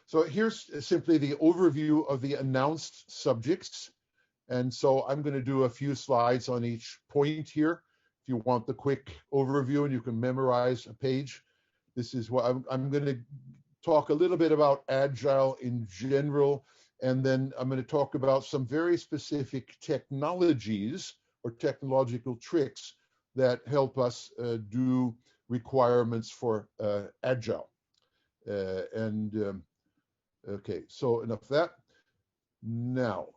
So here's simply the overview of the announced subjects. And so I'm going to do a few slides on each point here. If you want the quick overview and you can memorize a page, this is what I'm going to talk a little bit about Agile in general. And then I'm going to talk about some very specific technologies or technological tricks that help us do requirements for Agile. Okay, so enough of that. Now,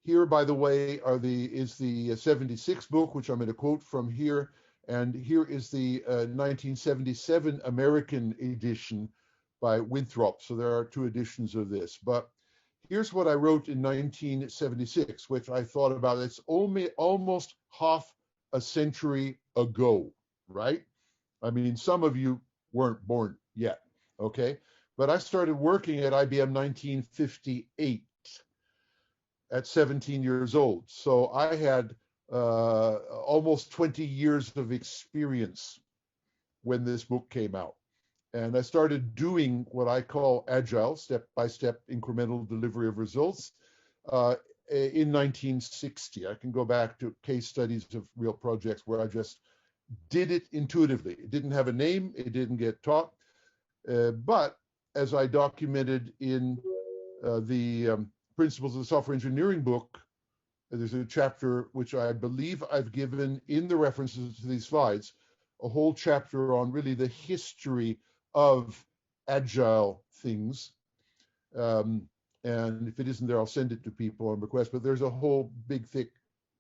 here, by the way, is the 76 book, which I'm going to quote from here. And here is the 1977 American edition by Winthrop. So there are two editions of this. But here's what I wrote in 1976, which I thought about. It's only almost half a century ago, right? I mean, some of you weren't born yet, okay? But I started working at IBM 1958 at 17 years old. So I had almost 20 years of experience when this book came out. And I started doing what I call Agile, step-by-step incremental delivery of results, in 1960. I can go back to case studies of real projects where I just did it intuitively. It didn't have a name, it didn't get taught, but as I documented in the Principles of the Software Engineering book, there's a chapter which I believe I've given in the references to these slides, a whole chapter on really the history of Agile things. And if it isn't there, I'll send it to people on request, but there's a whole big, thick,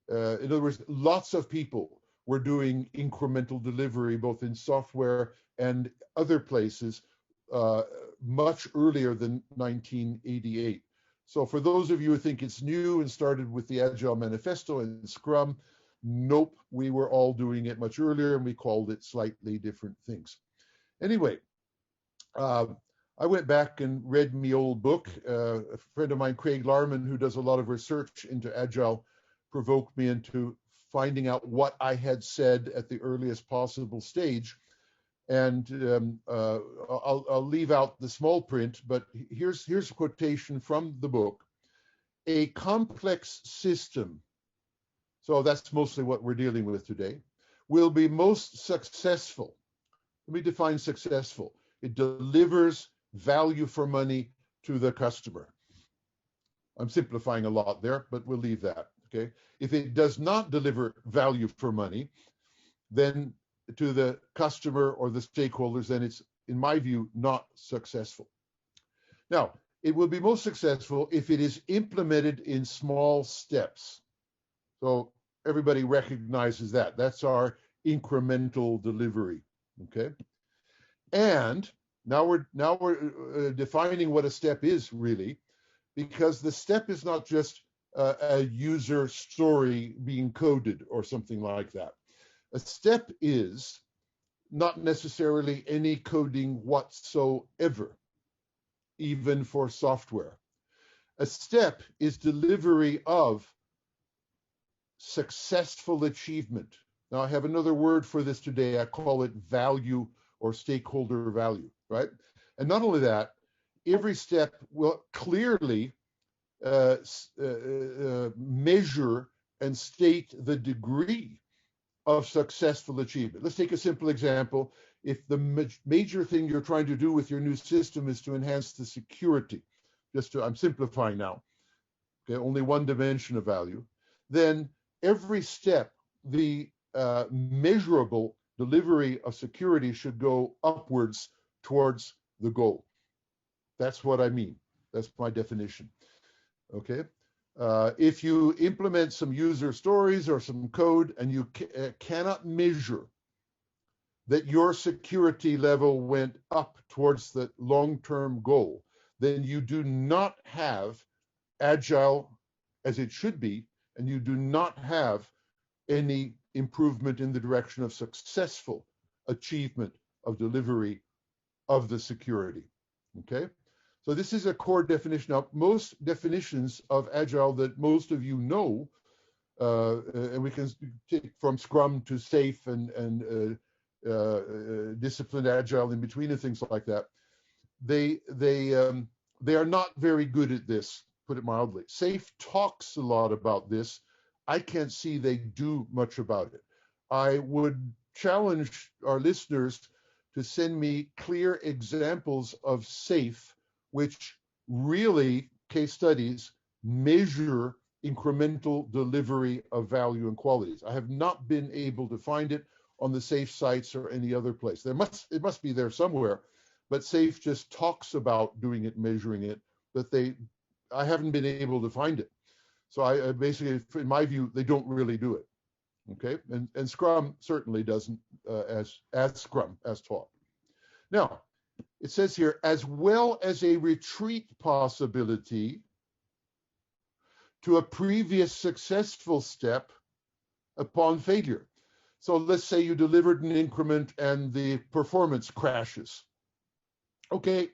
in other words, lots of people were doing incremental delivery, both in software and other places, much earlier than 1988. So for those of you who think it's new and started with the Agile Manifesto and Scrum, nope, we were all doing it much earlier and we called it slightly different things. Anyway, I went back and read my old book. A friend of mine, Craig Larman, who does a lot of research into Agile, provoked me into finding out what I had said at the earliest possible stage. And I'll leave out the small print, but here's a quotation from the book. A complex system, so that's mostly what we're dealing with today, will be most successful. Let me define successful. It delivers value for money to the customer. I'm simplifying a lot there, but we'll leave that, okay? If it does not deliver value for money, then to the customer or the stakeholders, then it's, in my view, not successful. Now, it will be most successful if it is implemented in small steps. So everybody recognizes that. That's our incremental delivery, okay? And now we're defining what a step is really, because the step is not just a user story being coded or something like that. A step is not necessarily any coding whatsoever, even for software. A step is delivery of successful achievement. Now, I have another word for this today. I call it value or stakeholder value, right? And not only that, every step will clearly measure and state the degree of successful achievement. Let's take a simple example. If the major thing you're trying to do with your new system is to enhance the security, I'm simplifying now, okay, only one dimension of value, then every step, the measurable delivery of security should go upwards towards the goal. That's what I mean. That's my definition, okay? If you implement some user stories or some code and you cannot measure that your security level went up towards the long-term goal, then you do not have Agile as it should be, and you do not have any improvement in the direction of successful achievement of delivery of the security, okay? So this is a core definition. Now, most definitions of Agile that most of you know, and we can take from Scrum to Safe and disciplined Agile in between and things like that, they are not very good at this, put it mildly. SAFe talks a lot about this. I can't see they do much about it. I would challenge our listeners to send me clear examples of SAFe, which really, case studies, measure incremental delivery of value and qualities. I have not been able to find it on the SAFe sites or any other place. It must be there somewhere, but SAFe just talks about doing it, measuring it, but I haven't been able to find it. So I basically, in my view, they don't really do it. Okay, and Scrum certainly doesn't as Scrum as taught. Now, it says here, as well as a retreat possibility to a previous successful step upon failure. So let's say you delivered an increment and the performance crashes. Okay,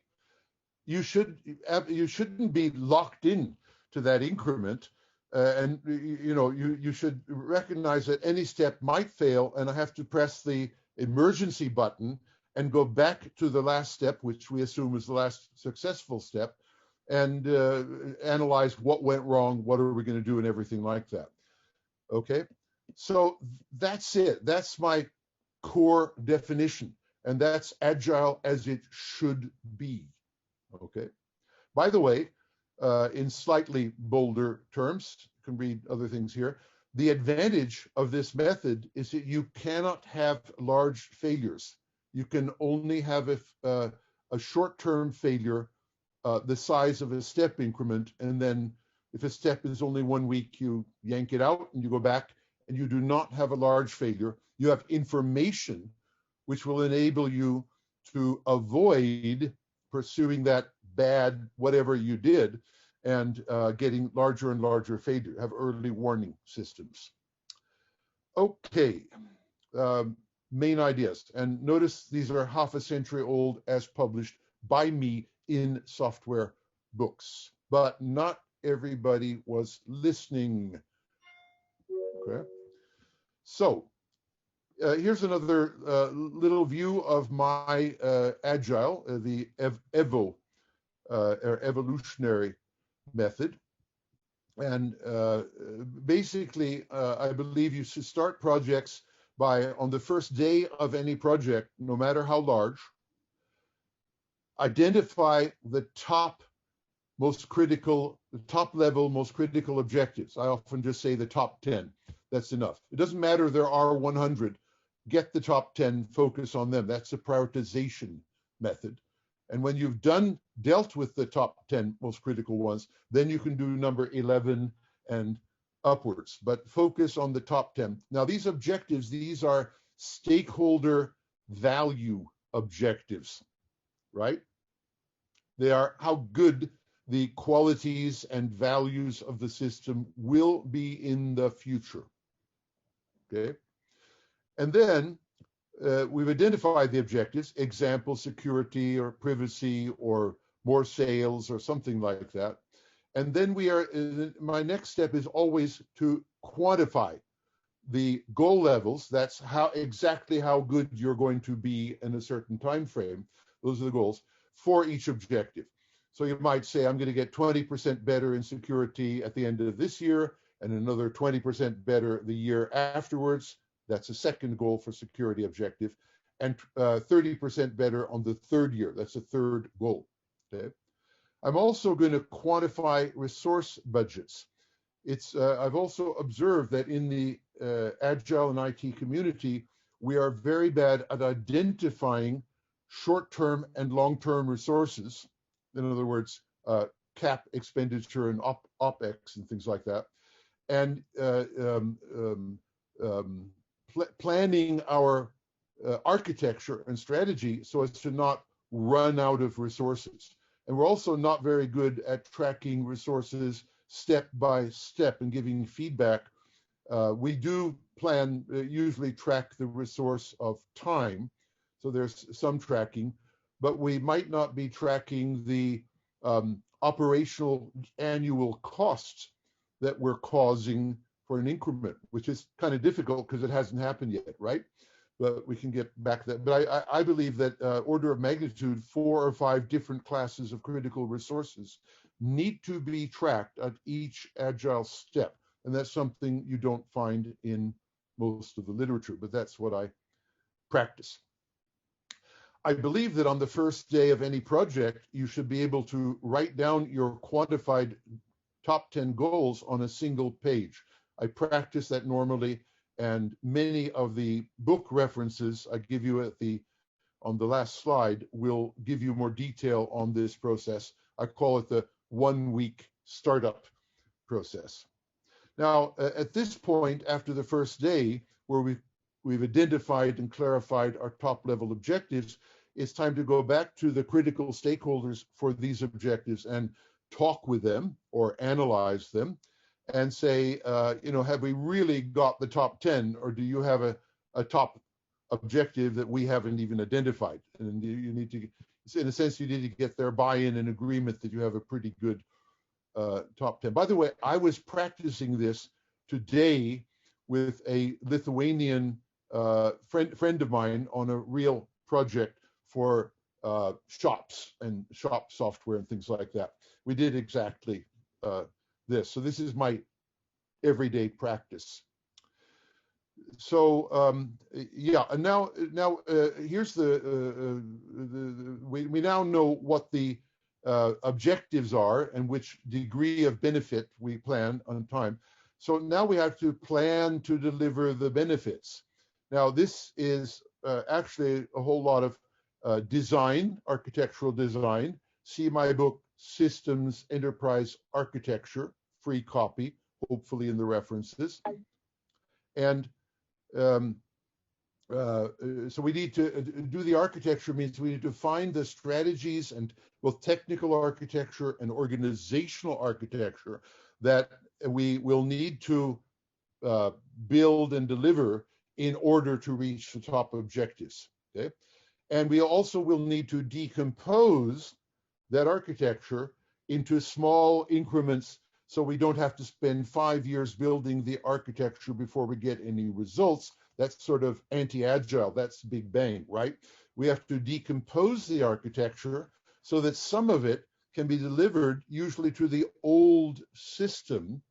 you shouldn't be locked in to that increment. And you should recognize that any step might fail, and I have to press the emergency button and go back to the last step, which we assume is the last successful step, and analyze what went wrong, what are we going to do, and everything like that. Okay, so that's it. That's my core definition, and that's Agile as it should be. Okay. By the way, in slightly bolder terms, you can read other things here. The advantage of this method is that you cannot have large failures. You can only have a short-term failure the size of a step increment, and then if a step is only 1 week, you yank it out and you go back, and you do not have a large failure. You have information which will enable you to avoid pursuing that bad whatever you did and getting larger and larger failure, have early warning systems. Okay, main ideas. And notice these are half a century old as published by me in software books, but not everybody was listening. Okay, so here's another little view of my Agile, the Evo, or Evolutionary Method. And basically, I believe you should start projects by, on the first day of any project, no matter how large, identify the top level, most critical objectives. I often just say the top 10. That's enough. It doesn't matter there are 100. Get the top 10, focus on them. That's a prioritization method. And when you've dealt with the top 10 most critical ones, then you can do number 11 and upwards, but focus on the top 10. Now, these objectives, these are stakeholder value objectives, right? They are how good the qualities and values of the system will be in the future, okay? And then we've identified the objectives, example, security or privacy or more sales or something like that. And then my next step is always to quantify the goal levels. That's exactly how good you're going to be in a certain time frame. Those are the goals for each objective. So you might say, I'm going to get 20% better in security at the end of this year and another 20% better the year afterwards. That's a second goal for security objective, and 30% better on the third year. That's a third goal. Okay. I'm also going to quantify resource budgets. I've also observed that in the Agile and IT community, we are very bad at identifying short-term and long-term resources. In other words, cap expenditure and OpEx and things like that, and planning our architecture and strategy so as to not run out of resources. And we're also not very good at tracking resources step by step and giving feedback. We do usually track the resource of time, so there's some tracking, but we might not be tracking the operational annual costs that we're causing for an increment, which is kind of difficult because it hasn't happened yet, right? but we can get back to that. But I believe that order of magnitude, 4 or 5 different classes of critical resources need to be tracked at each agile step. And that's something you don't find in most of the literature, but that's what I practice. I believe that on the first day of any project, you should be able to write down your quantified top 10 goals on a single page. I practice that normally, and many of the book references I give you on the last slide will give you more detail on this process. I call it the 1-week startup process. Now, at this point, after the first day, where we've identified and clarified our top level objectives, it's time to go back to the critical stakeholders for these objectives and talk with them or analyze them and say, have we really got the top 10, or do you have a top objective that we haven't even identified? And you need to, in a sense, you need to get their buy-in and agreement that you have a pretty good top 10. By the way, I was practicing this today with a Lithuanian friend of mine on a real project for shops and shop software and things like that. We did exactly this. So this is my everyday practice. So yeah, and now here's we now know what the objectives are and which degree of benefit we plan on time. So now we have to plan to deliver the benefits. Now this is actually a whole lot of design, architectural design. See my book, Systems Enterprise Architecture, free copy, hopefully in the references. And so we need to do the architecture, means we need to find the strategies and both technical architecture and organizational architecture that we will need to build and deliver in order to reach the top objectives. Okay, and we also will need to decompose that architecture into small increments, so we don't have to spend 5 years building the architecture before we get any results. That's sort of anti-agile, that's Big Bang, right? We have to decompose the architecture so that some of it can be delivered usually to the old system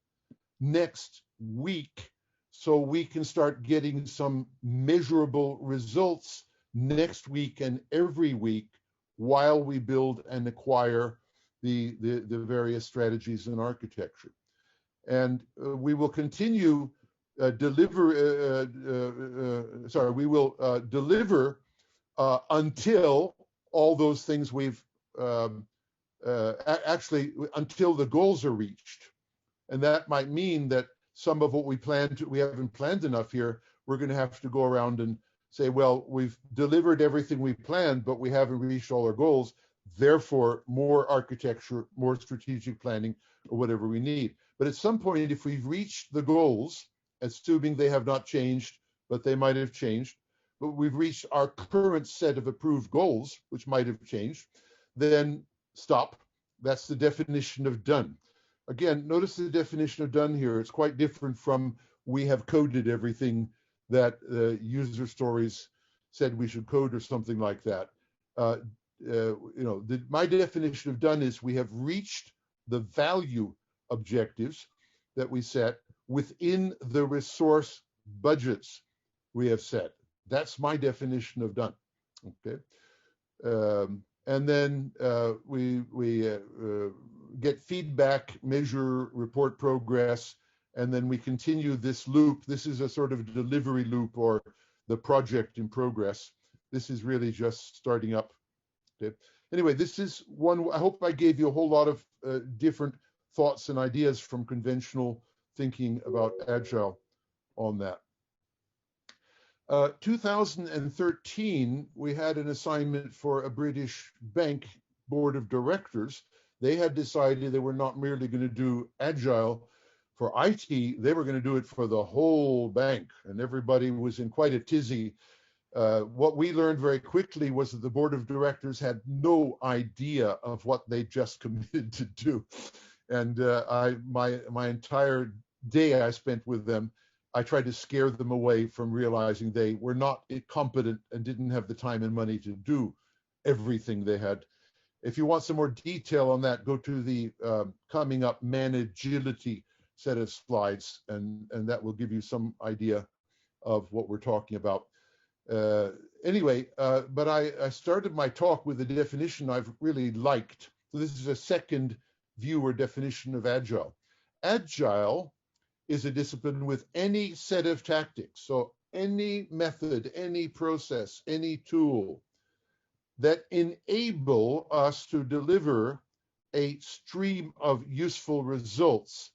next week, so we can start getting some measurable results next week and every week while we build and acquire the various strategies in architecture. And we will continue deliver until all those things we've actually until the goals are reached. And that might mean that some of what we haven't planned enough here. We're going to have to go around and say, well, we've delivered everything we planned, but we haven't reached all our goals. Therefore, more architecture, more strategic planning, or whatever we need. But at some point, if we've reached the goals, assuming they have not changed, but they might have changed, but we've reached our current set of approved goals, which might have changed, then stop. That's the definition of done. Again, notice the definition of done here. It's quite different from we have coded everything that user stories said we should code or something like that. My definition of done is we have reached the value objectives that we set within the resource budgets we have set. That's my definition of done. Okay, and then we get feedback, measure, report progress, and then we continue this loop. This is a sort of delivery loop, or the project in progress. This is really just starting up. Okay. Anyway, this is one. I hope I gave you a whole lot of different thoughts and ideas from conventional thinking about Agile on that. 2013, we had an assignment for a British bank board of directors. They had decided they were not merely going to do Agile for IT, they were going to do it for the whole bank, and everybody was in quite a tizzy. What we learned very quickly was that the board of directors had no idea of what they just committed to do. And my entire day I spent with them I tried to scare them away from realizing they were not competent and didn't have the time and money to do everything they had. If you want some more detail on that, go to the coming up Managility set of slides, and that will give you some idea of what we're talking about. Anyway, but I started my talk with a definition I've really liked. So this is a second view or definition of Agile. Agile is a discipline with any set of tactics. So any method, any process, any tool that enable us to deliver a stream of useful results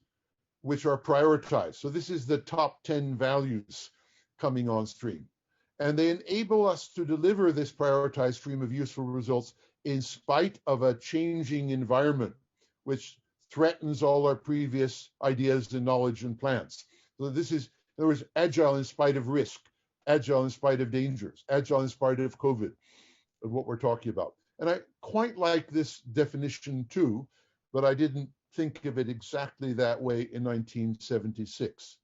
which are prioritized. So this is the top 10 values coming on stream. And they enable us to deliver this prioritized stream of useful results in spite of a changing environment, which threatens all our previous ideas and knowledge and plans. So this is, in other words, agile in spite of risk, agile in spite of dangers, agile in spite of COVID, of what we're talking about. And I quite like this definition too, but I didn't think of it exactly that way in 1976.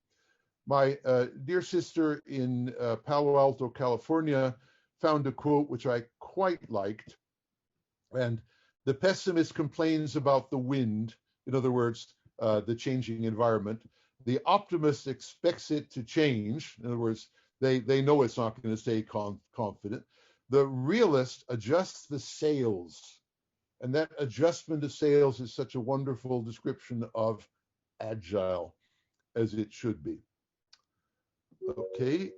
My dear sister in Palo Alto, California, found a quote which I quite liked. And the pessimist complains about the wind, in other words, the changing environment. The optimist expects it to change. In other words, they know it's not going to stay confident. The realist adjusts the sails. And that adjustment of sails is such a wonderful description of Agile, as it should be. Okay.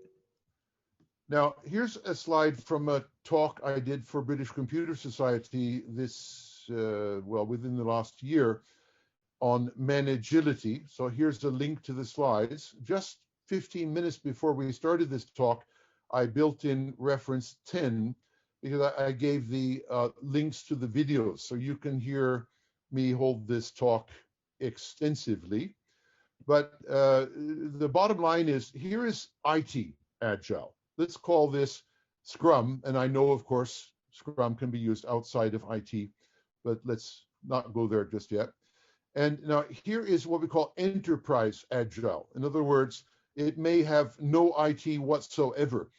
Now, here's a slide from a talk I did for British Computer Society within the last year on Managility. So here's the link to the slides. Just 15 minutes before we started this talk, I built in reference 10 because I gave the links to the videos. So you can hear me hold this talk extensively. But the bottom line is, here is IT Agile. Let's call this Scrum. And I know, of course, Scrum can be used outside of IT, but let's not go there just yet. And now here is what we call Enterprise Agile. In other words, it may have no IT whatsoever,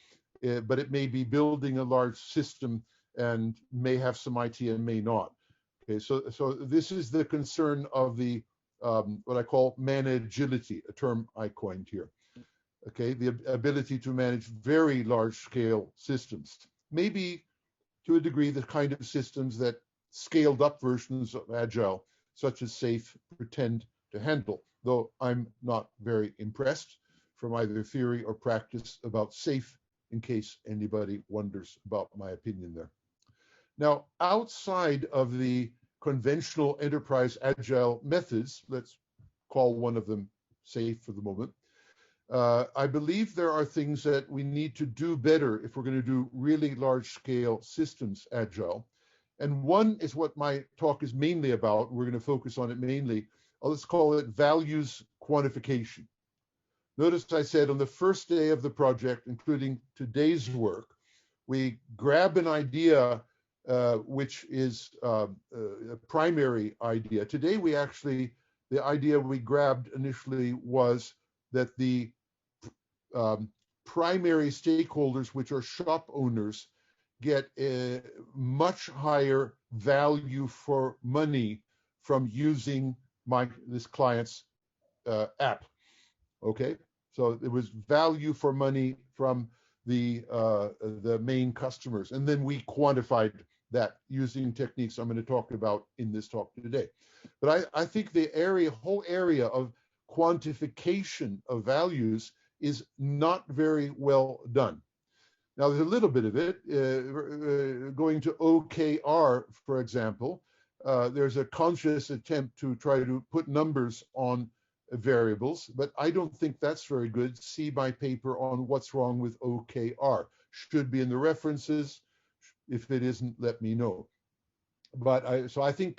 but it may be building a large system and may have some IT and may not. Okay, so this is the concern of the what I call Managility, a term I coined here. Okay, the ability to manage very large-scale systems, maybe to a degree the kind of systems that scaled-up versions of Agile, such as SAFe, pretend to handle. Though I'm not very impressed from either theory or practice about SAFe, in case anybody wonders about my opinion there. Now, outside of the conventional enterprise agile methods, let's call one of them SAFe for the moment, I believe there are things that we need to do better if we're going to do really large-scale systems agile. And one is what my talk is mainly about. We're going to focus on it mainly. Let's call it values quantification. Notice I said on the first day of the project, including today's work, we grab an idea which is a primary idea. Today, the idea we grabbed initially was that the primary stakeholders, which are shop owners, get a much higher value for money from using this client's app. Okay, so it was value for money from the main customers, and then we quantified that using techniques I'm going to talk about in this talk today. But I think the whole area of quantification of values is not very well done. Now, there's a little bit of it. Going to OKR, for example, there's a conscious attempt to try to put numbers on variables, but I don't think that's very good. See my paper on what's wrong with OKR. Should be in the references. If it isn't, let me know. But so I think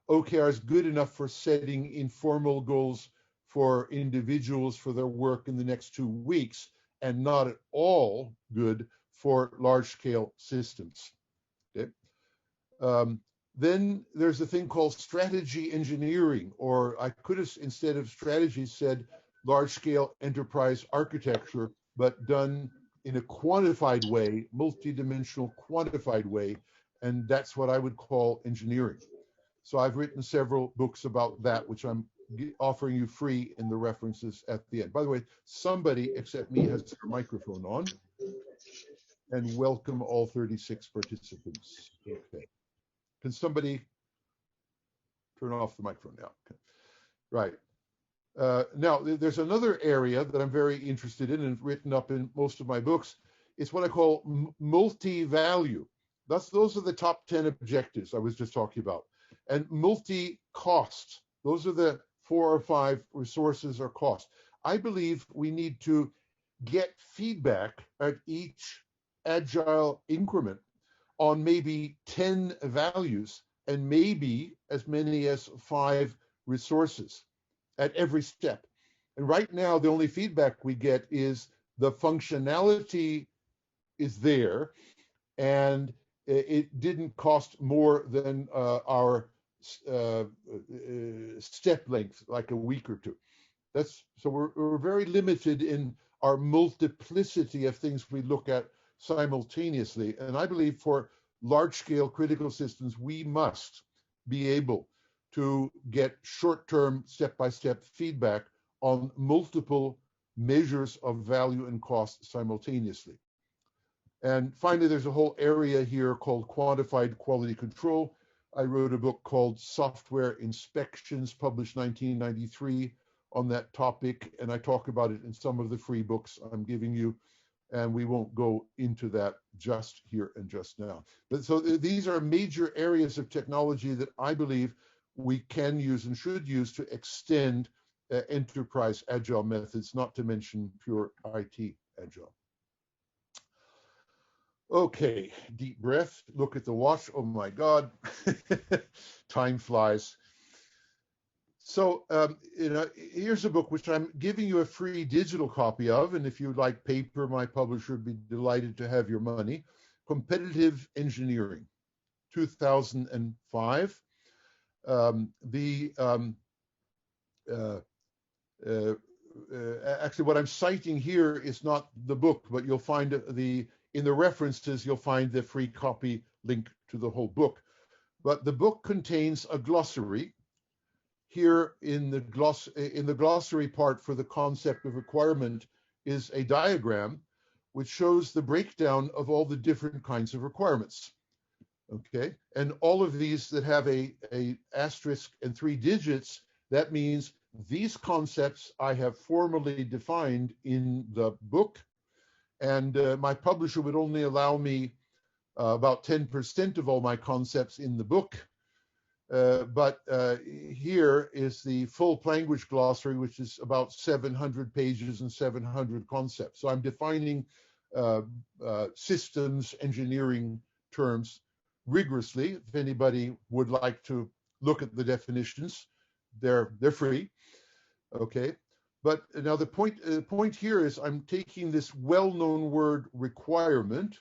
OKR is good enough for setting informal goals for individuals for their work in the next 2 weeks, and not at all good for large-scale systems. Okay. Then there's a thing called strategy engineering, or I could have, instead of strategy, said large-scale enterprise architecture, but done in a quantified way, multidimensional quantified way, and that's what I would call engineering. So I've written several books about that, which I'm offering you free in the references at the end. By the way, somebody except me has their microphone on, and welcome all 36 participants. Okay. Can somebody turn off the microphone now? Okay. Right. Now, there's another area that I'm very interested in and written up in most of my books. It's what I call multi-value. Those are the top 10 objectives I was just talking about. And multi-cost. Those are the 4 or 5 resources or cost. I believe we need to get feedback at each agile increment on maybe 10 values and maybe as many as 5 resources at every step. And right now, the only feedback we get is the functionality is there and it didn't cost more than our step length, like a week or 2. So we're very limited in our multiplicity of things we look at simultaneously. And I believe for large-scale critical systems, we must be able to get short-term, step-by-step feedback on multiple measures of value and cost simultaneously. And finally, there's a whole area here called quantified quality control. I wrote a book called Software Inspections, published 1993 on that topic, and I talk about it in some of the free books I'm giving you, and we won't go into that just here and just now. But so these are major areas of technology that I believe we can use and should use to extend enterprise agile methods, not to mention pure IT agile. Okay, deep breath, look at the watch. Oh my God, time flies. So, here's a book which I'm giving you a free digital copy of, and if you like paper, my publisher would be delighted to have your money. Competitive Engineering, 2005. Actually, what I'm citing here is not the book, but you'll find in the references, you'll find the free copy link to the whole book. But the book contains a glossary. Here in the glossary part for the concept of requirement is a diagram which shows the breakdown of all the different kinds of requirements. Okay, and all of these that have a asterisk and 3 digits, that means these concepts I have formally defined in the book, and my publisher would only allow me about 10% of all my concepts in the book. But here is the full language glossary, which is about 700 pages and 700 concepts. So I'm defining systems engineering terms rigorously. If anybody would like to look at the definitions, they're free. Okay, but now the point here is I'm taking this well-known word requirement,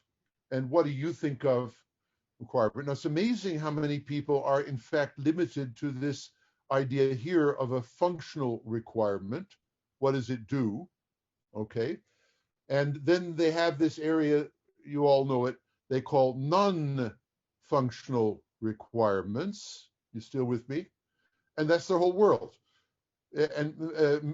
and what do you think of requirement? Now, it's amazing how many people are in fact limited to this idea here of a functional requirement. What does it do? Okay, and then they have this area, you all know it, they call non-functional requirements. You still with me? And that's their whole world. And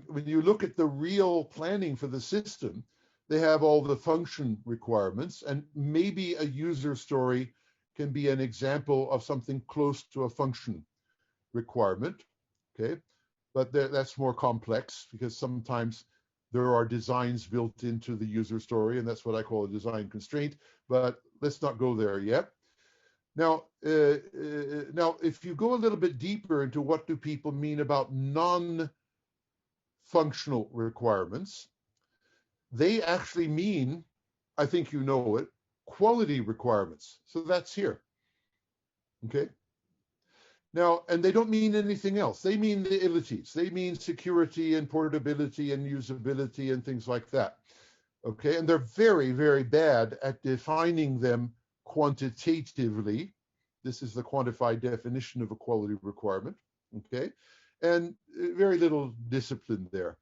when you look at the real planning for the system, they have all the function requirements, and maybe a user story can be an example of something close to a function requirement, okay? But that's more complex because sometimes there are designs built into the user story, and that's what I call a design constraint, but let's not go there yet. Now, if you go a little bit deeper into what do people mean about non-functional requirements, they actually mean, I think you know it, quality requirements. So that's here, okay? Now, and they don't mean anything else. They mean the ilities. They mean security and portability and usability and things like that, okay? And they're very, very bad at defining them quantitatively. This is the quantified definition of a quality requirement, okay? And very little discipline there.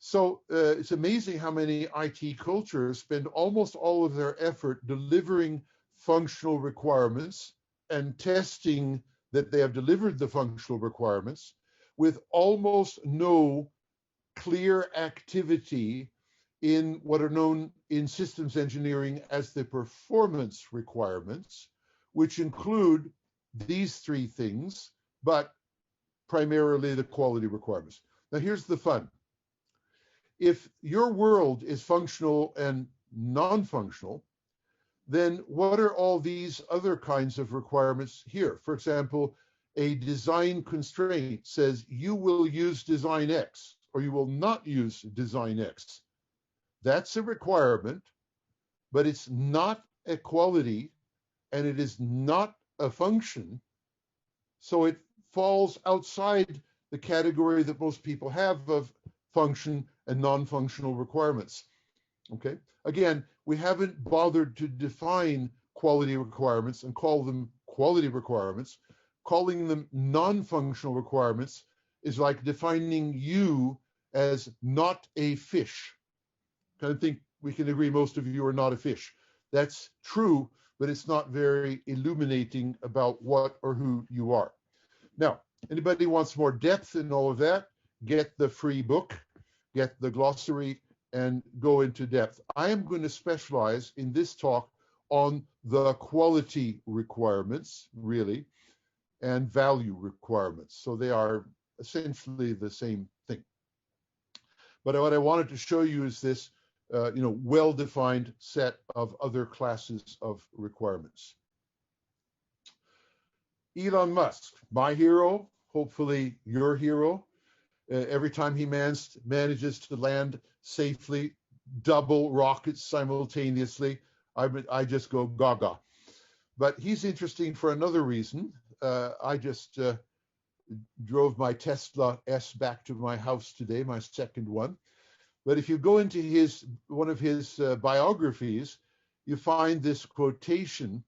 So it's amazing how many IT cultures spend almost all of their effort delivering functional requirements and testing that they have delivered the functional requirements with almost no clear activity in what are known in systems engineering as the performance requirements, which include these three things, but primarily the quality requirements. Now, here's the fun. If your world is functional and non-functional, then what are all these other kinds of requirements here? For example, a design constraint says you will use design X or you will not use design X. That's a requirement, but it's not a quality and it is not a function. So it falls outside the category that most people have of function and non-functional requirements. Okay. Again, we haven't bothered to define quality requirements and call them quality requirements. Calling them non-functional requirements is like defining you as not a fish. I think we can agree most of you are not a fish. That's true, but it's not very illuminating about what or who you are. Now, anybody wants more depth in all of that, get the free book, get the glossary, and go into depth. I am going to specialize in this talk on the quality requirements, really, and value requirements. So they are essentially the same thing. But what I wanted to show you is this well-defined set of other classes of requirements. Elon Musk, my hero, hopefully your hero. Every time he manages to land safely, double rockets simultaneously, I just go gaga. But he's interesting for another reason. I just drove my Tesla S back to my house today, my second one. But if you go into one of his biographies, you find this quotation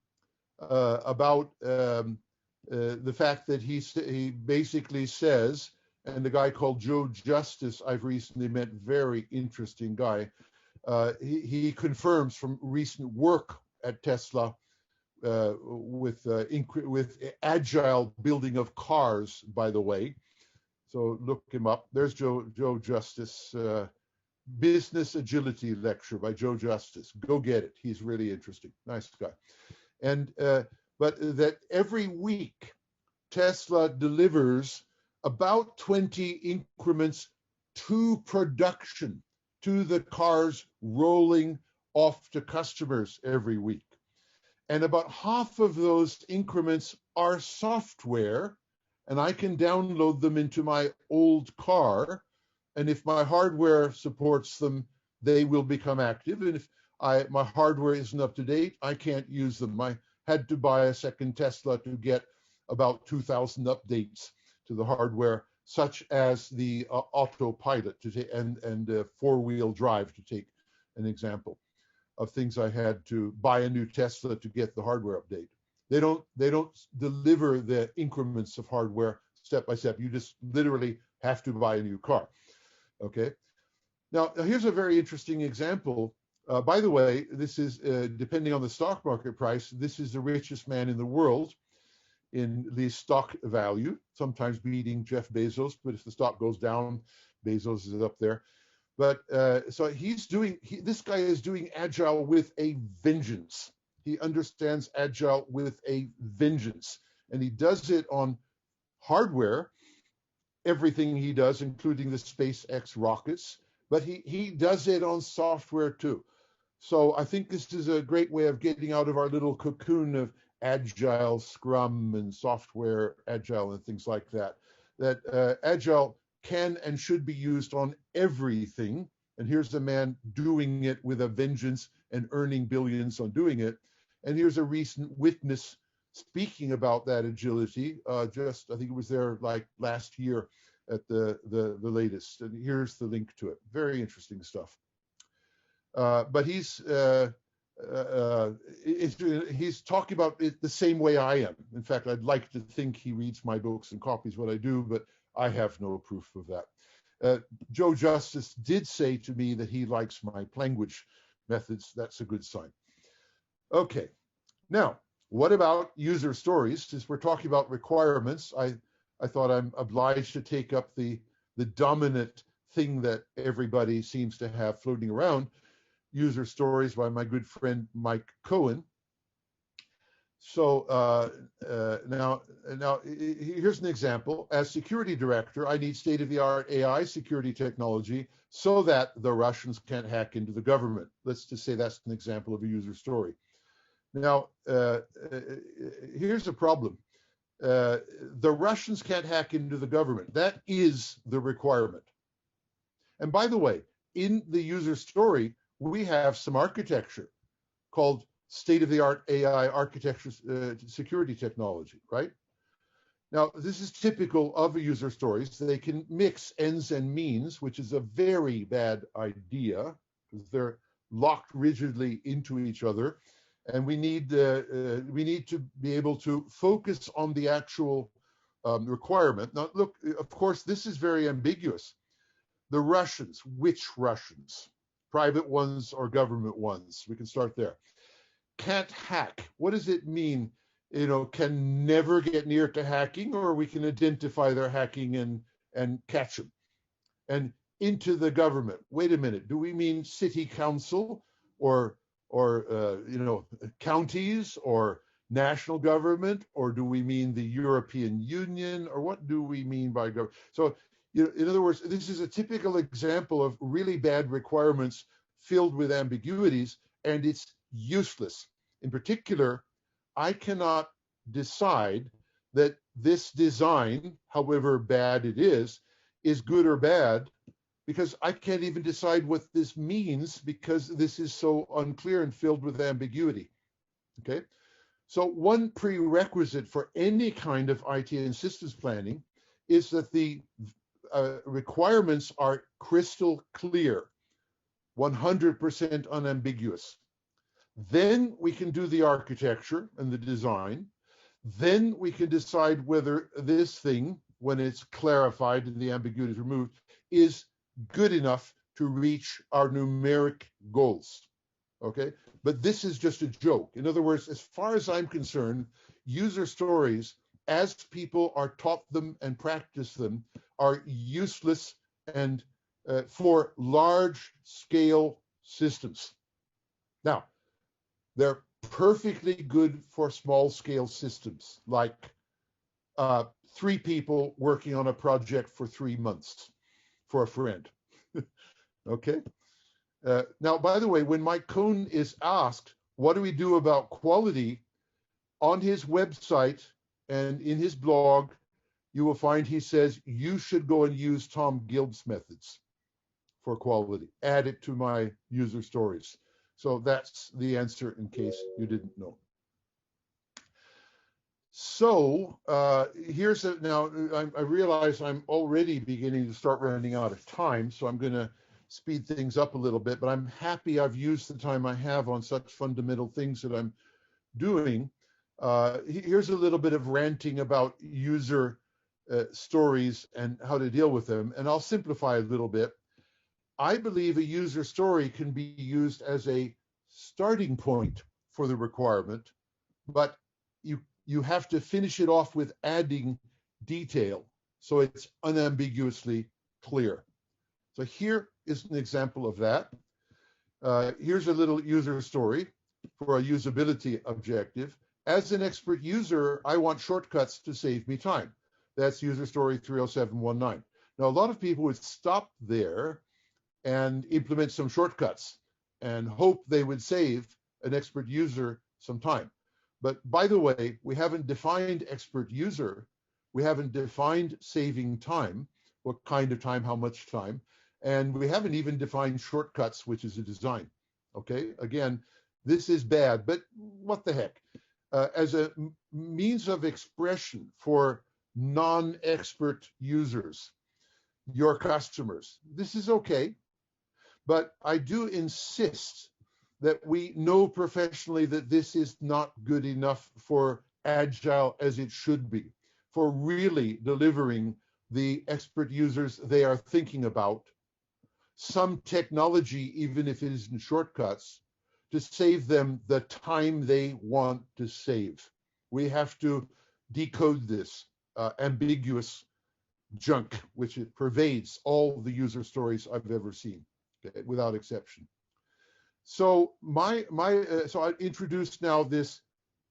about the fact that he basically says, and the guy called Joe Justice I've recently met, very interesting guy. He confirms from recent work at Tesla with agile building of cars, by the way. So look him up. There's Joe Justice. Business Agility lecture by Joe Justice. Go get it. He's really interesting. Nice guy. And but that every week Tesla delivers about 20 increments to production, to the cars rolling off to customers every week. And about half of those increments are software, and I can download them into my old car. And if my hardware supports them, they will become active. And if my hardware isn't up to date, I can't use them. I had to buy a second Tesla to get about 2,000 updates to the hardware, such as the autopilot and four-wheel drive, to take an example of things I had to buy a new Tesla to get the hardware update. They don't deliver the increments of hardware step by step. You just literally have to buy a new car. Okay. Now here's a very interesting example. By the way, this is depending on the stock market price. This is the richest man in the world in the stock value, sometimes beating Jeff Bezos. But if the stock goes down, Bezos is up there. But so this guy is doing Agile with a vengeance. He understands Agile with a vengeance, and he does it on hardware. Everything he does, including the SpaceX rockets, but he does it on software too. So I think this is a great way of getting out of our little cocoon of Agile, Scrum, and software Agile and things like that. That Agile can and should be used on everything. And here's a man doing it with a vengeance and earning billions on doing it. And here's a recent witness speaking about that agility. I think it was there like last year at the latest. And here's the link to it. Very interesting stuff. But he's talking about it the same way I am. In fact, I'd like to think he reads my books and copies what I do, but I have no proof of that. Joe Justice did say to me that he likes my language methods. That's a good sign. Okay, now, what about user stories? Since we're talking about requirements, I thought I'm obliged to take up the dominant thing that everybody seems to have floating around, user stories by my good friend Mike Cohen. So now here's an example. As security director, I need state-of-the-art AI security technology so that the Russians can't hack into the government. Let's just say that's an example of a user story. Now, here's a problem. The Russians can't hack into the government. That is the requirement. And by the way, in the user story, we have some architecture called state-of-the-art AI architecture security technology, right? Now, this is typical of user stories. They can mix ends and means, which is a very bad idea because they're locked rigidly into each other. And we need to be able to focus on the actual requirement. Now, look, of course, this is very ambiguous. The Russians, which Russians? Private ones or government ones? We can start there. Can't hack. What does it mean? You know, can never get near to hacking, or we can identify their hacking and catch them. And into the government. Wait a minute. Do we mean city council or you know, counties or national government, or do we mean the European Union, or what do we mean by government? So, you know, in other words, this is a typical example of really bad requirements filled with ambiguities, and it's useless. In particular, I cannot decide that this design, however bad it is good or bad, because I can't even decide what this means because this is so unclear and filled with ambiguity, okay? So one prerequisite for any kind of IT and systems planning is that the requirements are crystal clear, 100% unambiguous. Then we can do the architecture and the design. Then we can decide whether this thing, when it's clarified and the ambiguity is removed, is good enough to reach our numeric goals, okay? But this is just a joke. In other words, as far as I'm concerned, user stories, as people are taught them and practice them, are useless and for large-scale systems. Now, they're perfectly good for small-scale systems, like 3 people working on a project for 3 months. For a friend. Okay. Now, by the way, when Mike Cohn is asked, what do we do about quality, on his website and in his blog, you will find he says, you should go and use Tom Gilb's methods for quality. Add it to my user stories. So that's the answer in case you didn't know. So here's now I realize I'm already beginning to start running out of time, so I'm going to speed things up a little bit, but I'm happy I've used the time I have on such fundamental things that I'm doing. Here's a little bit of ranting about user stories and how to deal with them, and I'll simplify a little bit. I believe a user story can be used as a starting point for the requirement, but you have to finish it off with adding detail so it's unambiguously clear. So here is an example of that. Here's a little user story for a usability objective. As an expert user, I want shortcuts to save me time. That's user story 30719. Now, a lot of people would stop there and implement some shortcuts and hope they would save an expert user some time. But by the way, we haven't defined expert user. We haven't defined saving time, what kind of time, how much time. And we haven't even defined shortcuts, which is a design. Okay, again, this is bad, but what the heck? As a means of expression for non-expert users, your customers, this is okay. But I do insist that we know professionally that this is not good enough for Agile as it should be, for really delivering the expert users they are thinking about, some technology, even if it isn't shortcuts, to save them the time they want to save. We have to decode this ambiguous junk, which it pervades all the user stories I've ever seen, okay, without exception. So so I introduced now this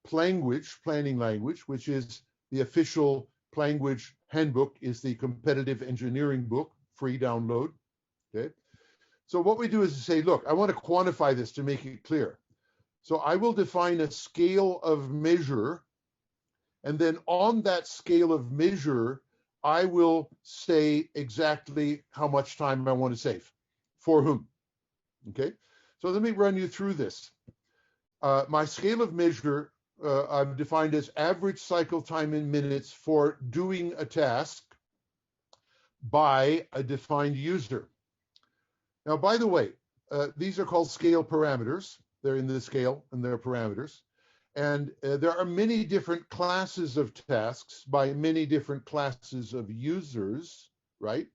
planning language, which is the official language handbook, is the competitive engineering book, free download. Okay. So what we do is to say, look, I want to quantify this to make it clear. So I will define a scale of measure, and then on that scale of measure, I will say exactly how much time I want to save, for whom. Okay. So let me run you through this. My scale of measure I've defined as average cycle time in minutes for doing a task by a defined user. Now, by the way, these are called scale parameters. They're in the scale and they're parameters. And there are many different classes of tasks by many different classes of users, right?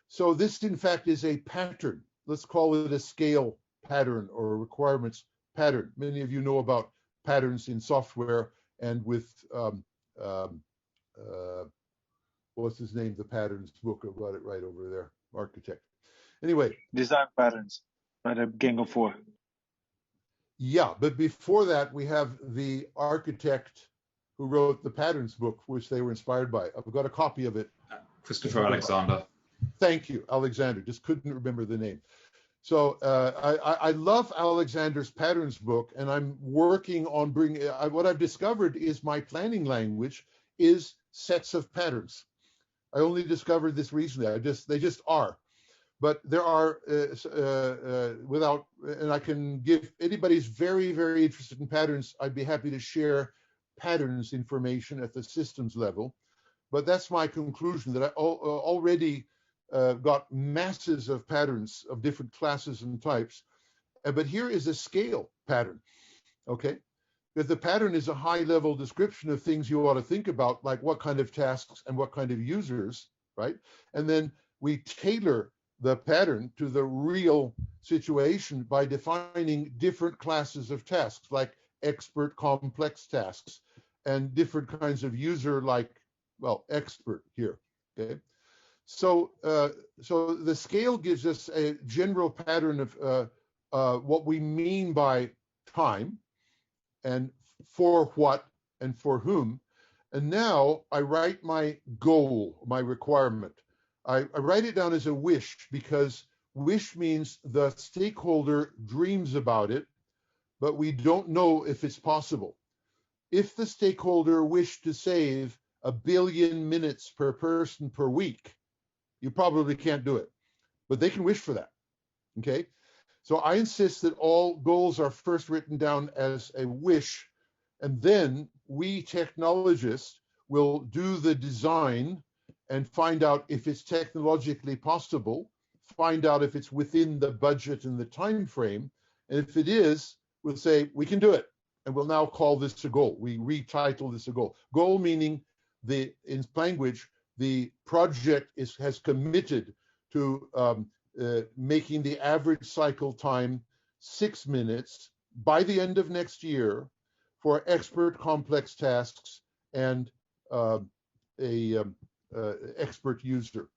So this, in fact, is a pattern. Let's call it a scale pattern or a requirements pattern. Many of you know about patterns in software and with, what's his name, the patterns book, I've got it right over there, architect. Anyway. Design patterns, right, a Gang of 4. Yeah, but before that, we have the architect who wrote the patterns book, which they were inspired by. I've got a copy of it. Christopher Alexander. Thank you, Alexander. Just couldn't remember the name. So I love Alexander's patterns book, and I'm working on bringing, what I've discovered is my planning language is sets of patterns. I only discovered this recently. They just are. But there are, and I can give, anybody's very, very interested in patterns, I'd be happy to share patterns information at the systems level. But that's my conclusion, that I already got masses of patterns of different classes and types. But here is a scale pattern, okay? Because the pattern is a high-level description of things you ought to think about, like what kind of tasks and what kind of users, right? And then we tailor the pattern to the real situation by defining different classes of tasks, like expert complex tasks, and different kinds of user, like, well, expert here, okay? So so the scale gives us a general pattern of what we mean by time and for what and for whom. And now I write my goal, my requirement. I write it down as a wish, because wish means the stakeholder dreams about it, but we don't know if it's possible. If the stakeholder wished to save 1 billion minutes per person per week, you probably can't do it, but they can wish for that, okay? So I insist that all goals are first written down as a wish, and then we technologists will do the design and find out if it's technologically possible, find out if it's within the budget and the time frame, and if it is, we'll say we can do it, and we'll now call this a goal. We retitle this a goal. Goal meaning in language, the project has committed to making the average cycle time 6 minutes by the end of next year for expert complex tasks and expert user,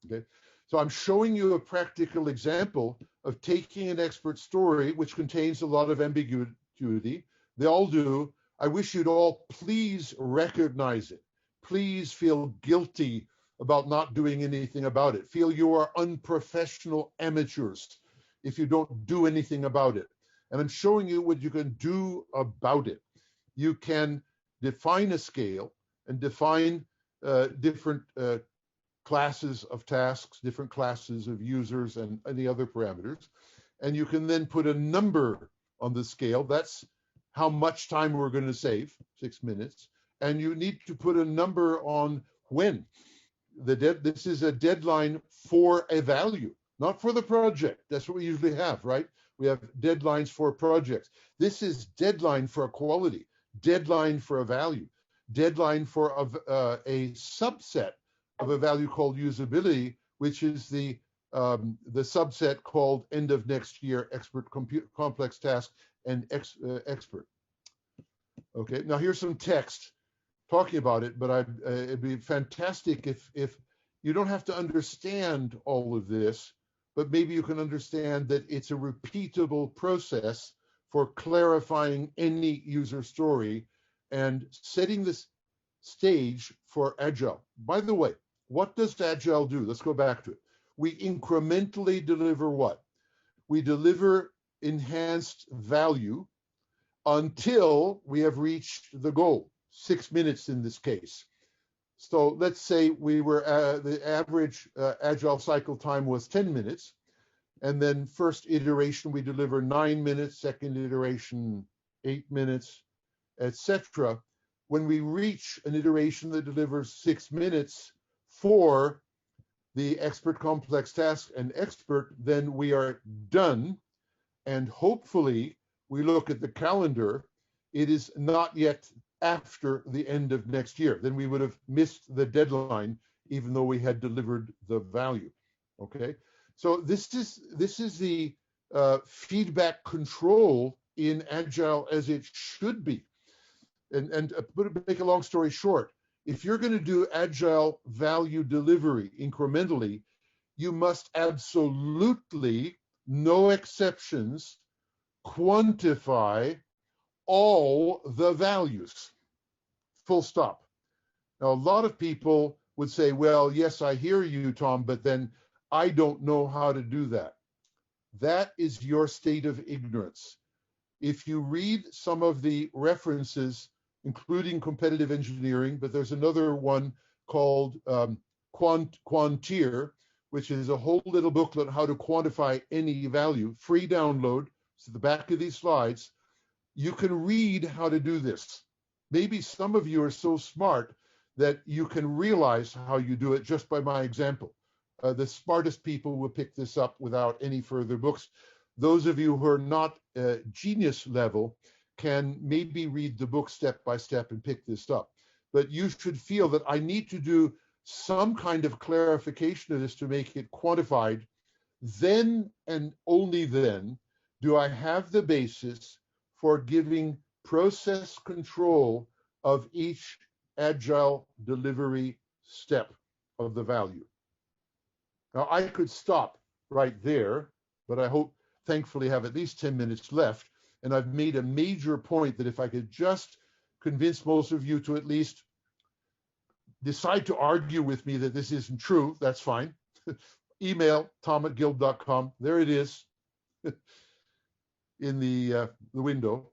okay? So I'm showing you a practical example of taking an expert story, which contains a lot of ambiguity. They all do. I wish you'd all please recognize it. Please feel guilty about not doing anything about it. Feel you are unprofessional amateurs if you don't do anything about it. And I'm showing you what you can do about it. You can define a scale and define different classes of tasks, different classes of users, and any other parameters. And you can then put a number on the scale. That's how much time we're going to save, 6 minutes. And you need to put a number on when. This is a deadline for a value, not for the project. That's what we usually have, right? We have deadlines for projects. This is deadline for a quality, deadline for a value, deadline for a subset of a value called usability, which is the subset called end of next year, expert, complex task, and expert. Okay, now here's some text talking about it, but it'd be fantastic if you don't have to understand all of this, but maybe you can understand that it's a repeatable process for clarifying any user story and setting this stage for Agile. By the way, what does Agile do? Let's go back to it. We incrementally deliver what? We deliver enhanced value until we have reached the goal, 6 minutes in this case. So let's say we were the average Agile cycle time was 10 minutes. And then first iteration, we deliver 9 minutes, second iteration, 8 minutes, etc. When we reach an iteration that delivers 6 minutes for the expert, complex task, and expert, then we are done. And hopefully, we look at the calendar, it is not yet after the end of next year. Then we would have missed the deadline, even though we had delivered the value. Okay, so this is the feedback control in Agile as it should be. And make a long story short, if you're going to do Agile value delivery incrementally, you must absolutely, no exceptions, quantify all the values, full stop. Now, a lot of people would say, well, yes, I hear you, Tom, but then I don't know how to do that. That is your state of ignorance. If you read some of the references, including competitive engineering, but there's another one called Quantier, which is a whole little booklet on how to quantify any value, free download. It's at the back of these slides. You can read how to do this. Maybe some of you are so smart that you can realize how you do it just by my example. The smartest people will pick this up without any further books. Those of you who are not genius level can maybe read the book step by step and pick this up. But you should feel that I need to do some kind of clarification of this to make it quantified. Then and only then do I have the basis for giving process control of each Agile delivery step of the value. Now, I could stop right there, but I hope, thankfully, have at least 10 minutes left. And I've made a major point that if I could just convince most of you to at least decide to argue with me that this isn't true, that's fine. Email tom@gilb.com. There it is in the window.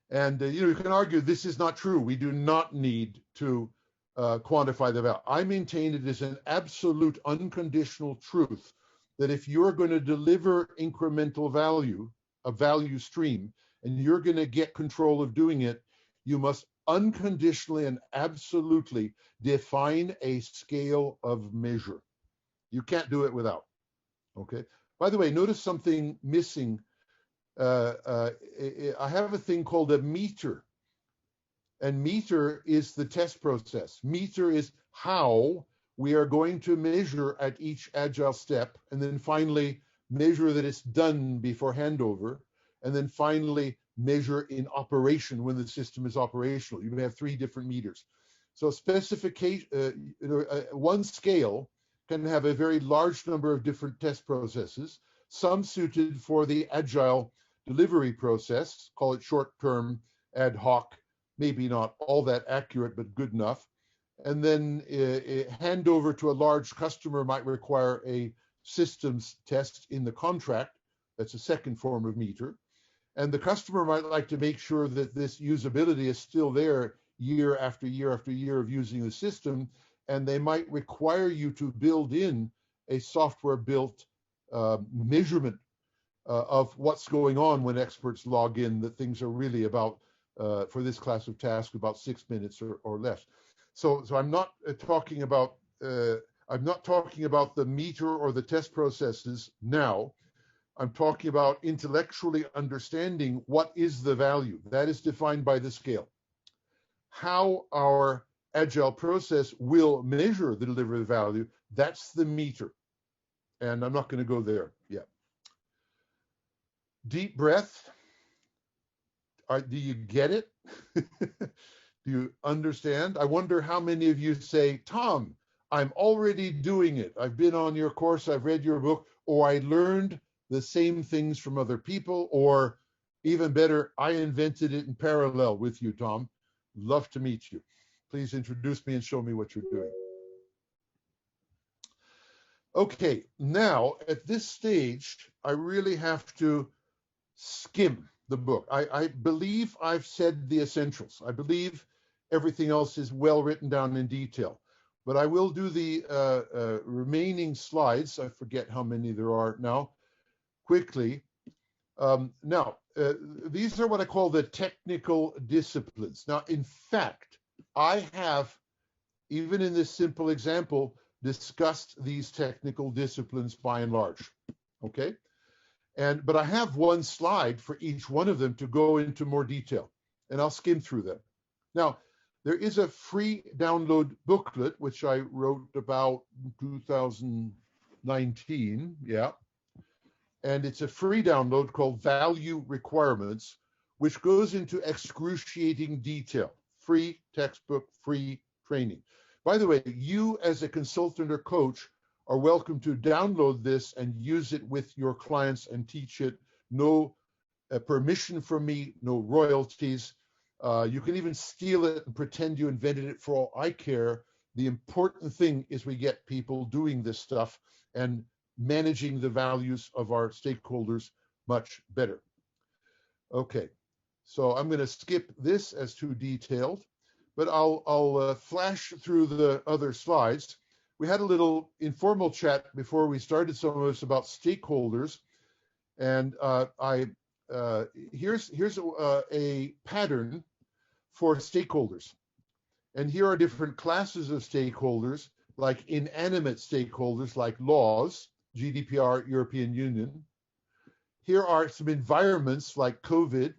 And you can argue this is not true. We do not need to quantify the value. I maintain it is an absolute unconditional truth that if you're going to deliver incremental value, a value stream, and you're going to get control of doing it, you must unconditionally and absolutely define a scale of measure. You can't do it without. Okay. By the way, notice something missing. I have a thing called a meter. And meter is the test process. Meter is how we are going to measure at each Agile step, and then finally measure that it's done before handover, and then finally measure in operation when the system is operational. You may have 3 different meters. So specification, one scale can have a very large number of different test processes, some suited for the Agile delivery process, call it short-term, ad hoc, maybe not all that accurate, but good enough. And then handover to a large customer might require a systems test in the contract. That's a second form of meter. And the customer might like to make sure that this usability is still there year after year after year of using the system. And they might require you to build in a software built measurement of what's going on when experts log in, that things are really about, for this class of task, about 6 minutes or less. So I'm not talking about the meter or the test processes now. I'm talking about intellectually understanding what is the value. That is defined by the scale. How our Agile process will measure the delivery value. That's the meter. And I'm not going to go there yet. Deep breath. Do you get it? Do you understand? I wonder how many of you say, Tom, I'm already doing it. I've been on your course, I've read your book, or I learned the same things from other people, or even better, I invented it in parallel with you, Tom. Love to meet you. Please introduce me and show me what you're doing. Okay, now at this stage, I really have to skim the book. I believe I've said the essentials. I believe everything else is well written down in detail. But I will do the remaining slides. I forget how many there are now, quickly. These are what I call the technical disciplines. Now, in fact, I have, even in this simple example, discussed these technical disciplines by and large, okay? But I have one slide for each one of them to go into more detail, and I'll skim through them. Now, there is a free download booklet, which I wrote about 2019, yeah. And it's a free download called Value Requirements, which goes into excruciating detail. Free textbook, free training. By the way, you as a consultant or coach are welcome to download this and use it with your clients and teach it. No permission from me, no royalties. You can even steal it and pretend you invented it for all I care. The important thing is we get people doing this stuff and managing the values of our stakeholders much better. Okay, so I'm going to skip this as too detailed, but I'll flash through the other slides. We had a little informal chat before we started, some of us, about stakeholders, and here's a pattern for stakeholders. And here are different classes of stakeholders, like inanimate stakeholders, like laws, GDPR, European Union. Here are some environments like COVID.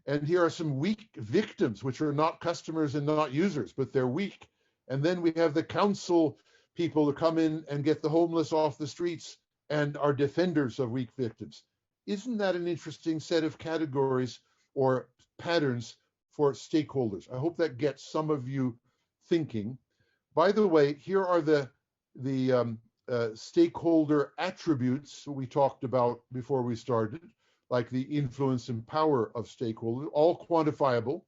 And here are some weak victims, which are not customers and not users, but they're weak. And then we have the council people who come in and get the homeless off the streets and are defenders of weak victims. Isn't that an interesting set of categories or patterns for stakeholders? I hope that gets some of you thinking. By the way, here are the stakeholder attributes we talked about before we started, like the influence and power of stakeholders, all quantifiable.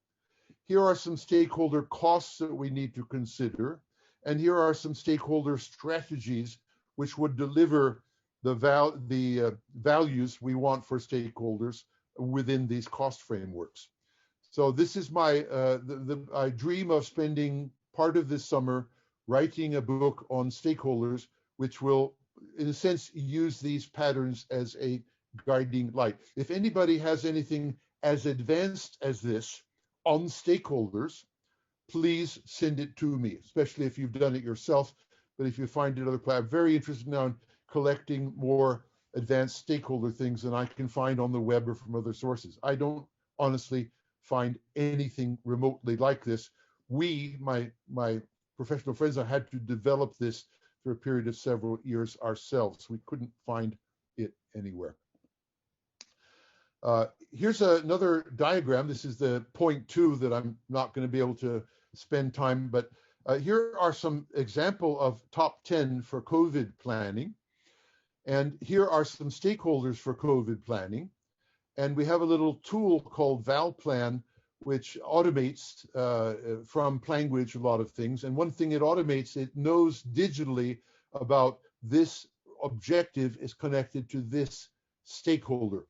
Here are some stakeholder costs that we need to consider. And here are some stakeholder strategies which would deliver the values we want for stakeholders within these cost frameworks. So this is my, I dream of spending part of this summer writing a book on stakeholders, which will, in a sense, use these patterns as a guiding light. If anybody has anything as advanced as this on stakeholders, please send it to me, especially if you've done it yourself. But if you find it other places, I'm very interested now in collecting more advanced stakeholder things than I can find on the web or from other sources. I don't honestly find anything remotely like this. We, my professional friends, I had to develop this for a period of several years ourselves. We couldn't find it anywhere. Here's another diagram. This is the point 2 that I'm not going to be able to spend time, but here are some example of top 10 for COVID planning. And here are some stakeholders for COVID planning. And we have a little tool called Valplan, which automates from Planguage a lot of things. And one thing it automates, it knows digitally about this objective is connected to this stakeholder.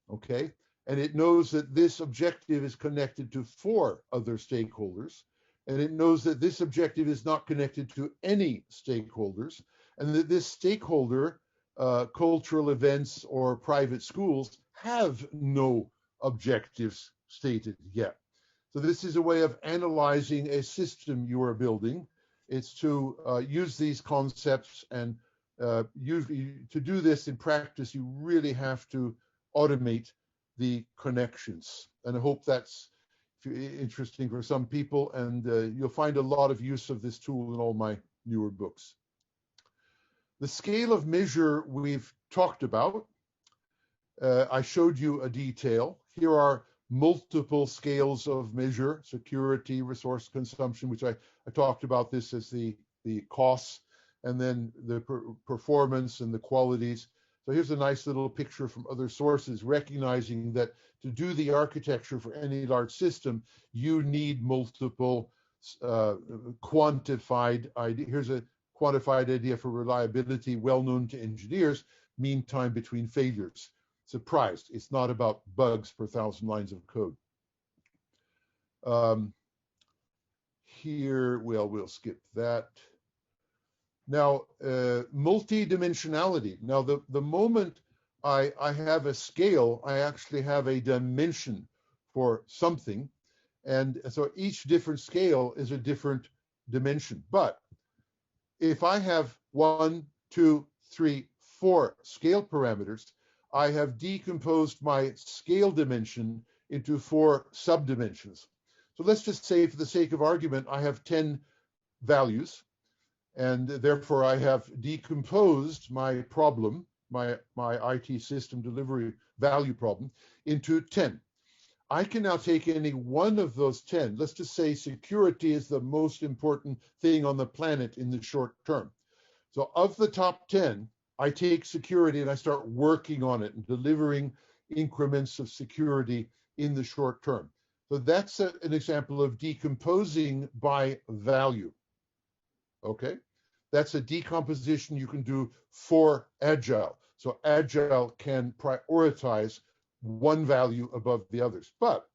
Okay, and it knows that this objective is connected to 4 other stakeholders, and it knows that this objective is not connected to any stakeholders, and that this stakeholder, cultural events or private schools, have no objectives stated yet. So this is a way of analyzing a system you are building. It's to use these concepts, and to do this in practice, you really have to automate the connections. And I hope that's, interesting for some people, and you'll find a lot of use of this tool in all my newer books. The scale of measure we've talked about. I showed you a detail. Here are multiple scales of measure: security, resource consumption, which I talked about this as the costs, and then the performance and the qualities. So here's a nice little picture from other sources, recognizing that to do the architecture for any large system, you need multiple quantified ideas. Here's a quantified idea for reliability, well known to engineers: mean time between failures. Surprised, it's not about bugs per 1,000 lines of code. Here, well, we'll skip that. Now, multidimensionality. Now, the moment I have a scale, I actually have a dimension for something. And so each different scale is a different dimension. But if I have 1, 2, 3, 4 scale parameters, I have decomposed my scale dimension into 4 subdimensions. So let's just say, for the sake of argument, I have 10 values, and therefore I have decomposed my problem, my IT system delivery value problem, into 10. I can now take any one of those 10. Let's just say security is the most important thing on the planet in the short term. So of the top 10, I take security and I start working on it and delivering increments of security in the short term. So that's an example of decomposing by value. Okay, that's a decomposition you can do for Agile. So Agile can prioritize one value above the others. But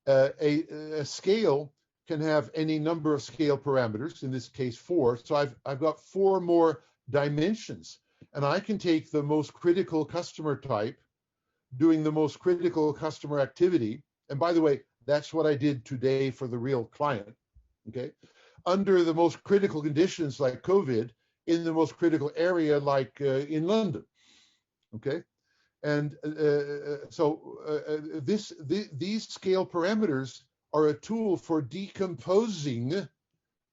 a scale can have any number of scale parameters, in this case 4. So I've got 4 more dimensions, and I can take the most critical customer type, doing the most critical customer activity. And by the way, that's what I did today for the real client, okay? Under the most critical conditions like COVID, in the most critical area like in London, okay? And these scale parameters are a tool for decomposing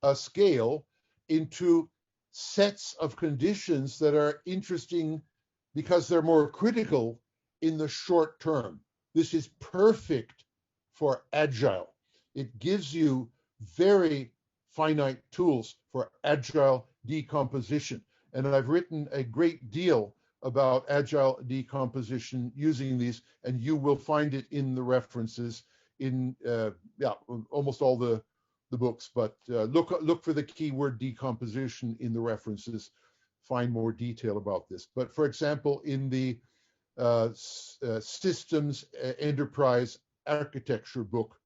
a scale into sets of conditions that are interesting because they're more critical in the short term. This is perfect for Agile. It gives you very finite tools for Agile decomposition. And I've written a great deal about Agile decomposition using these, and you will find it in the references in almost all the books, but look for the keyword decomposition in the references, find more detail about this. But for example, in the systems enterprise architecture book,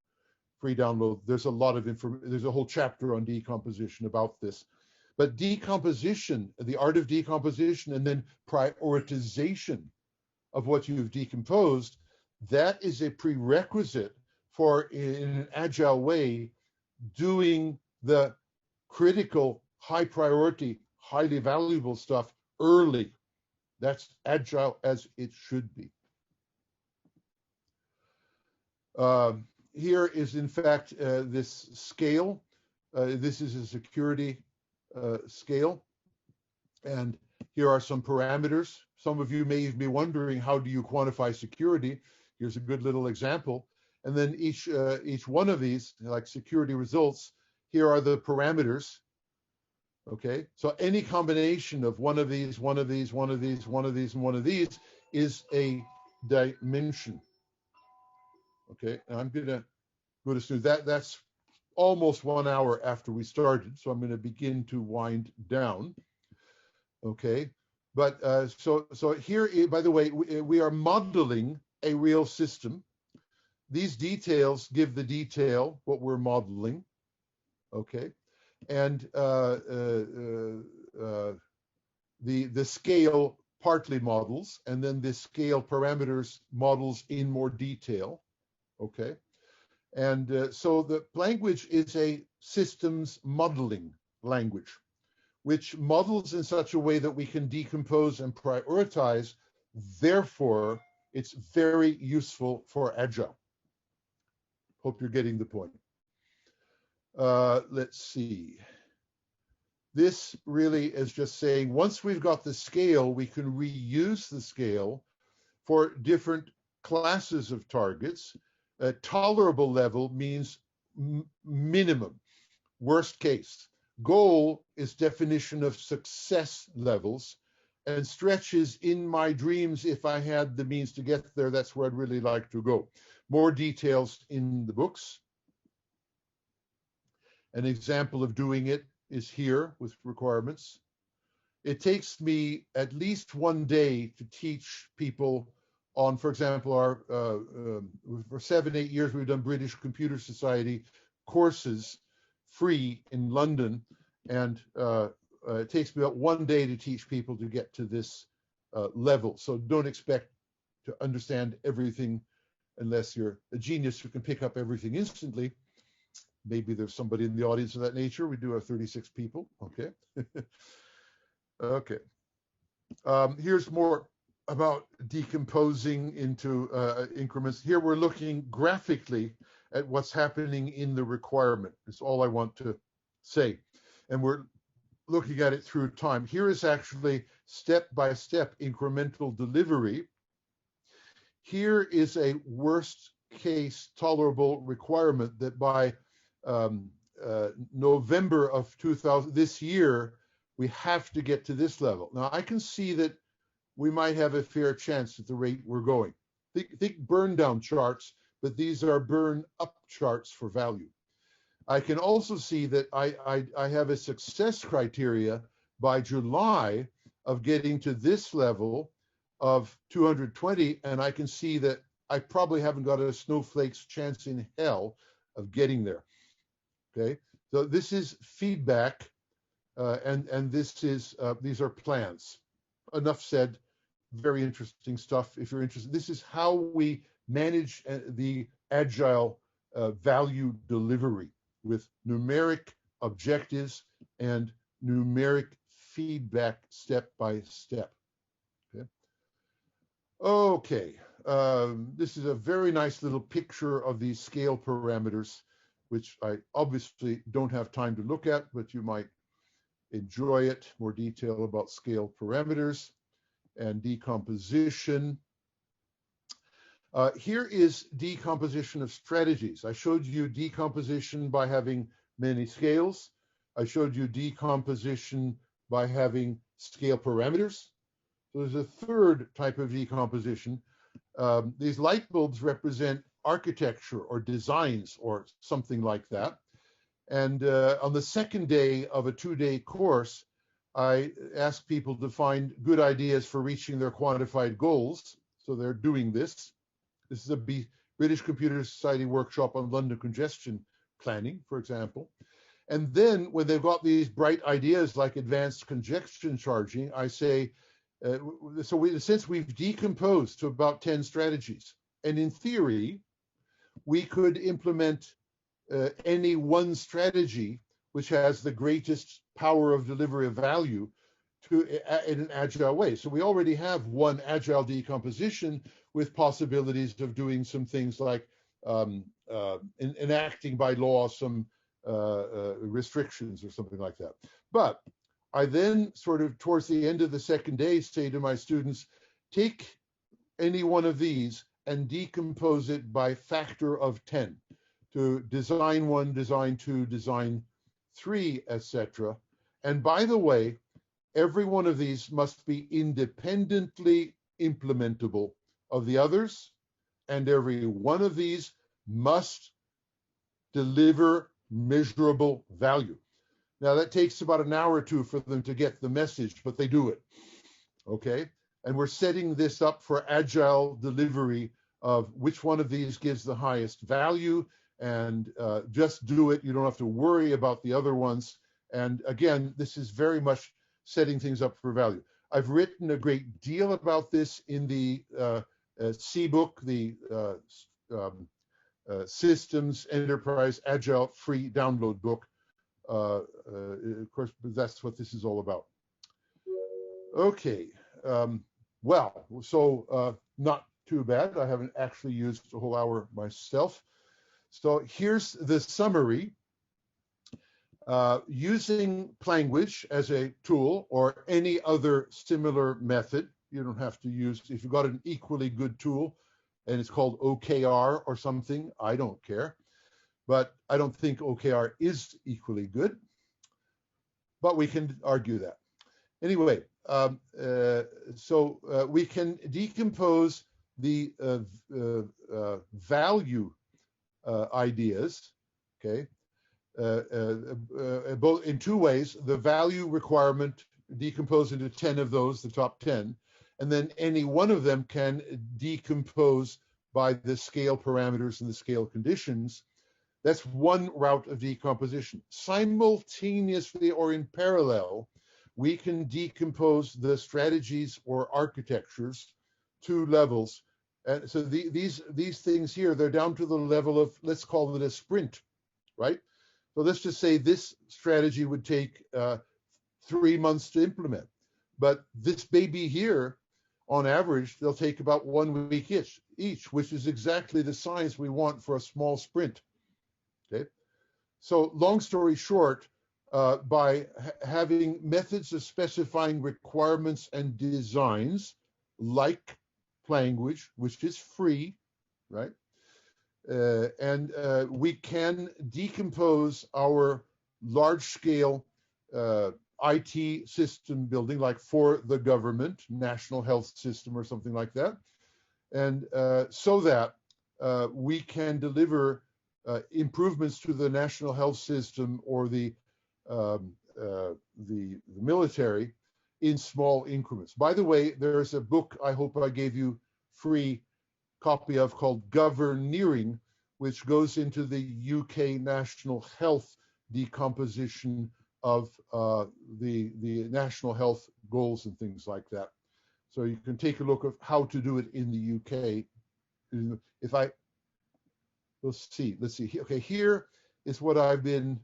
free download, there's a lot of information. There's a whole chapter on decomposition about this. But decomposition, the art of decomposition, and then prioritization of what you've decomposed, that is a prerequisite for, in an Agile way, doing the critical, high priority, highly valuable stuff early. That's Agile as it should be. Here is, in fact, this scale. This is a security scale. And here are some parameters. Some of you may be wondering, how do you quantify security? Here's a good little example. And then each one of these, like security results, here are the parameters. Okay, so any combination of one of these, one of these, one of these, one of these, and one of these is a dimension. Okay, and I'm gonna go to soon. That's almost 1 hour after we started, so I'm going to begin to wind down. Okay, but so here, by the way, we are modeling a real system. These details give the detail, what we're modeling. Okay, and the scale partly models, and then the scale parameters models in more detail. Okay. And so the language is a systems modeling language, which models in such a way that we can decompose and prioritize. Therefore, it's very useful for Agile. Hope you're getting the point. Let's see. This really is just saying once we've got the scale, we can reuse the scale for different classes of targets. A tolerable level means minimum, worst case. Goal is definition of success levels, and stretch is in my dreams. If I had the means to get there, that's where I'd really like to go. More details in the books. An example of doing it is here with requirements. It takes me at least one day to teach people on, for example, our for 7-8 years we've done British Computer Society courses free in London, and it takes me about one day to teach people to get to this level. So don't expect to understand everything unless you're a genius who can pick up everything instantly. Maybe there's somebody in the audience of that nature. We do have 36 people. Okay. Okay. Here's more about decomposing into increments. Here we're looking graphically at what's happening in the requirement. That's all I want to say. And we're looking at it through time. Here is actually step-by-step incremental delivery. Here is a worst case tolerable requirement that by November of 2000, this year, we have to get to this level. Now, I can see that we might have a fair chance at the rate we're going. Think burn down charts, but these are burn up charts for value. I can also see that I have a success criteria by July of getting to this level of 220, and I can see that I probably haven't got a snowflake's chance in hell of getting there. Okay, so this is feedback, and this is these are plans. Enough said. Very interesting stuff. If you're interested, this is how we manage the agile value delivery with numeric objectives and numeric feedback step by step. Okay. Okay. This is a very nice little picture of these scale parameters, which I obviously don't have time to look at, but you might enjoy it. More detail about scale parameters and decomposition. Here is decomposition of strategies. I showed you decomposition by having many scales. I showed you decomposition by having scale parameters. So there's a third type of decomposition. These light bulbs represent architecture or designs or something like that. And on the second day of a 2-day course, I ask people to find good ideas for reaching their quantified goals. So they're doing this. This is a British Computer Society workshop on London congestion planning, for example. And then when they've got these bright ideas like advanced congestion charging, I say, since we've decomposed to about 10 strategies, and in theory, we could implement any one strategy which has the greatest power of delivery of value in an agile way. So we already have one agile decomposition with possibilities of doing some things like enacting by law some restrictions or something like that. But I then sort of towards the end of the second day say to my students, take any one of these and decompose it by factor of 10 to design 1, design 2, design 3, etc. And by the way, every one of these must be independently implementable of the others, and every one of these must deliver measurable value. Now that takes about an hour or two for them to get the message, but they do it, okay? And we're setting this up for agile delivery of which one of these gives the highest value, and just do it. You don't have to worry about the other ones. And again, this is very much setting things up for value. I've written a great deal about this in the C book, the Systems Enterprise Agile free download book. Of course, that's what this is all about. Okay, well, so not too bad. I haven't actually used a whole hour myself. So here's the summary. Using language as a tool or any other similar method, you don't have to use, if you've got an equally good tool and it's called OKR or something, I don't care. But I don't think OKR is equally good, but we can argue that. Anyway, we can decompose the value ideas, okay, both in two ways. The value requirement decompose into 10 of those, the top 10, and then any one of them can decompose by the scale parameters and the scale conditions. That's one route of decomposition. Simultaneously or in parallel, we can decompose the strategies or architectures to levels. And so these things here, they're down to the level of, let's call it a sprint, right? So let's just say this strategy would take 3 months to implement. But this baby here, on average, they'll take about 1 week each, which is exactly the size we want for a small sprint. Okay, so long story short, by having methods of specifying requirements and designs, like language, which is free, right? And we can decompose our large-scale IT system building, like for the government, national health system or something like that, and so that we can deliver improvements to the national health system or the military in small increments. By the way, there's a book I hope I gave you free copy of called Governeering, which goes into the UK national health decomposition of the national health goals and things like that. So you can take a look at how to do it in the UK. If I let's see. Okay, here is what I've been.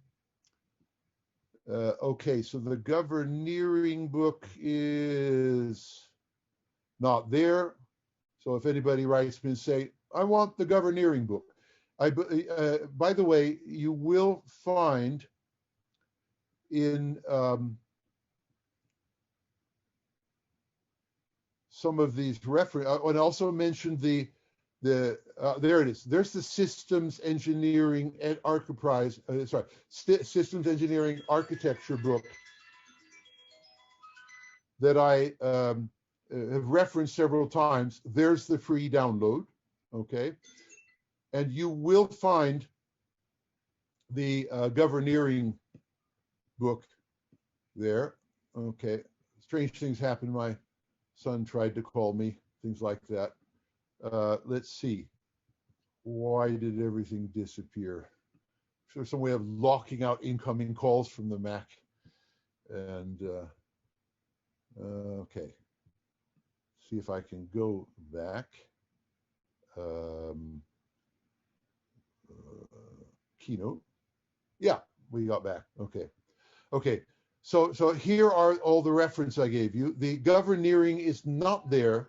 Okay, so the Governeering book is not there. So if anybody writes me and say, I want the Governeering book. By the way, you will find in some of these references, and also mentioned there it is. There's the systems engineering and systems engineering architecture book that I have referenced several times. There's the free download, okay? And you will find the Governeering book there, okay? Strange things happen. My son tried to call me, things like that. Let's see. Why did everything disappear? There's some way of locking out incoming calls from the Mac. And okay. See if I can go back. Keynote. Yeah, we got back. Okay. Okay. So here are all the reference I gave you. The Governeering is not there,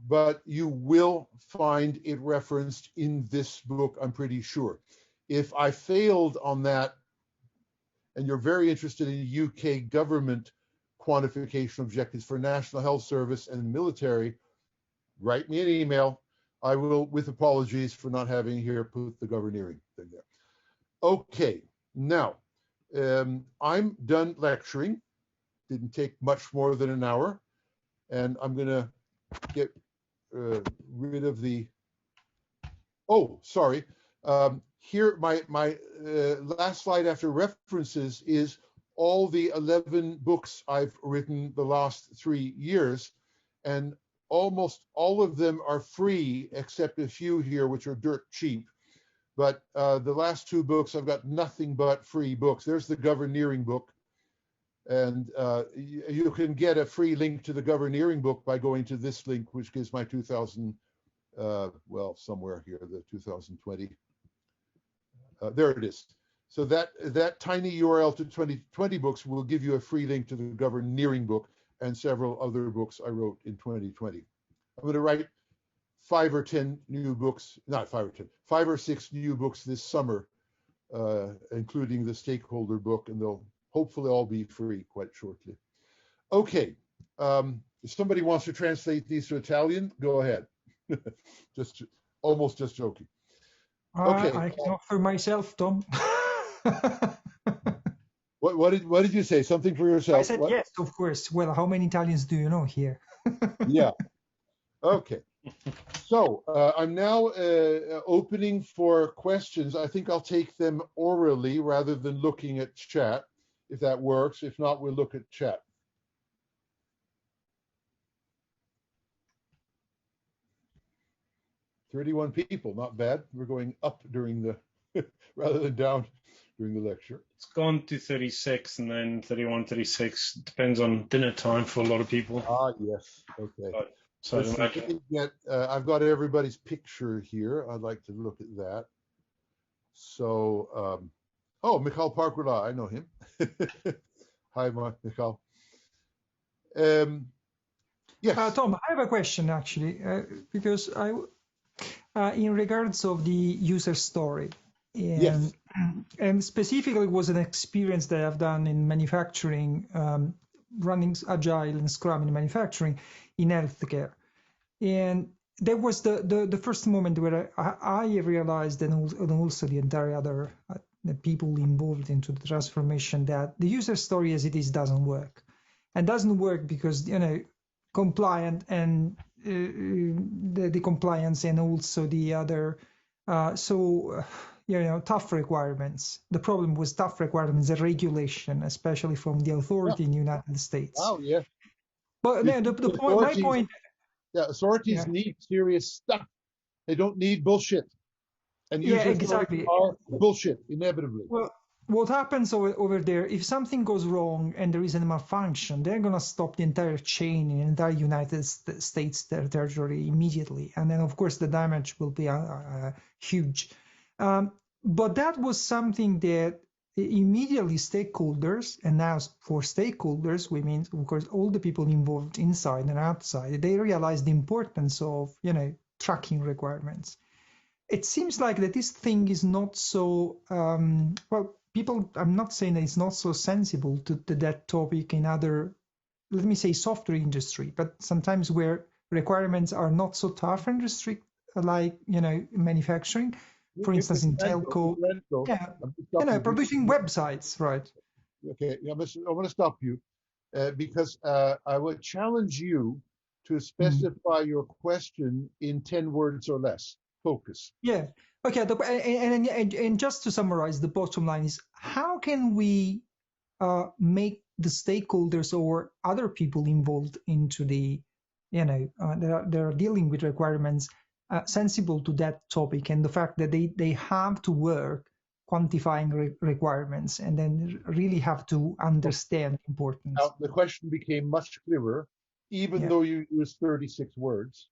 but you will find it referenced in this book, I'm pretty sure. If I failed on that, and you're very interested in UK government quantification objectives for National Health Service and military, write me an email. I will, with apologies for not having here, put the Governeering thing there. Okay, now, I'm done lecturing. Didn't take much more than an hour. And I'm gonna get rid of the, oh, sorry. Here, my last slide after references is all the 11 books I've written the last 3 years, and almost all of them are free, except a few here which are dirt cheap. But the last 2 books, I've got nothing but free books. There's the Governeering book. And you can get a free link to the Governeering book by going to this link, which gives my 2000, well, somewhere here, the 2020. There it is. So that tiny URL to 2020 books will give you a free link to the Governeering book and several other books I wrote in 2020. I'm going to write 5 or 10 new books, not 5 or 10, 5 or 6 new books this summer, including the stakeholder book, and they'll hopefully all be free quite shortly. Okay, if somebody wants to translate these to Italian, go ahead. Almost just joking. Okay. I can offer myself, Tom. What did you say? Something for yourself? I said what? Yes, of course. Well, how many Italians do you know here? Yeah. Okay. So I'm now opening for questions. I think I'll take them orally rather than looking at chat, if that works. If not, we'll look at chat. "31 people, not bad. We're going up during the, rather than down during the lecture. It's gone to 36 and then 31, 36. Depends on dinner time for a lot of people. Ah, yes. Okay. But, so I've got everybody's picture here. I'd like to look at that. So, oh, Mikhail Parkula, I know him. Hi, Mikhail. Yes. Tom, I have a question actually, because in regards of the user story, Yes. and specifically was an experience that I've done in manufacturing, running Agile and Scrum in manufacturing in healthcare. And that was the first moment where I realized, and also the entire other the people involved into the transformation, that the user story as it is doesn't work. And doesn't work because, compliant and the compliance and also the other, tough requirements. The problem was tough requirements and regulation, especially from the authority in the United States. Oh, yeah. But my point. Yeah, authorities need serious stuff. They don't need bullshit. And user exactly. are bullshit, inevitably. Well, what happens over there, if something goes wrong and there is a malfunction, they're going to stop the entire chain in the entire United States territory immediately. And then, of course, the damage will be huge. But that was something that immediately stakeholders, and now for stakeholders, we mean, of course, all the people involved inside and outside, they realized the importance of, tracking requirements. It seems like that this thing is not so, people, I'm not saying that it's not so sensible to that topic in other, let me say, software industry, but sometimes where requirements are not so tough and strict, like, manufacturing, for instance, in telco, producing websites, right? Okay, I want to stop you because I would challenge you to specify your question in 10 words or less. Focus. Yeah. Okay. And just to summarize, the bottom line is, how can we make the stakeholders or other people involved into the, they're dealing with requirements sensible to that topic and the fact that they have to work quantifying requirements and then really have to understand importance. Now, the question became much clearer, even though you used 36 words.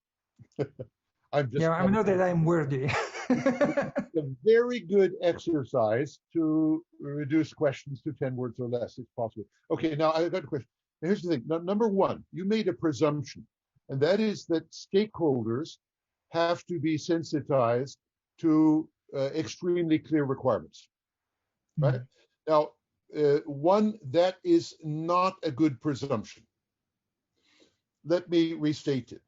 I know that I'm worthy. It's a very good exercise to reduce questions to 10 words or less, if possible. Okay, now I've got a question. Here's the thing. Now, number one, you made a presumption, and that is that stakeholders have to be sensitized to extremely clear requirements, right? Now, one, that is not a good presumption. Let me restate it.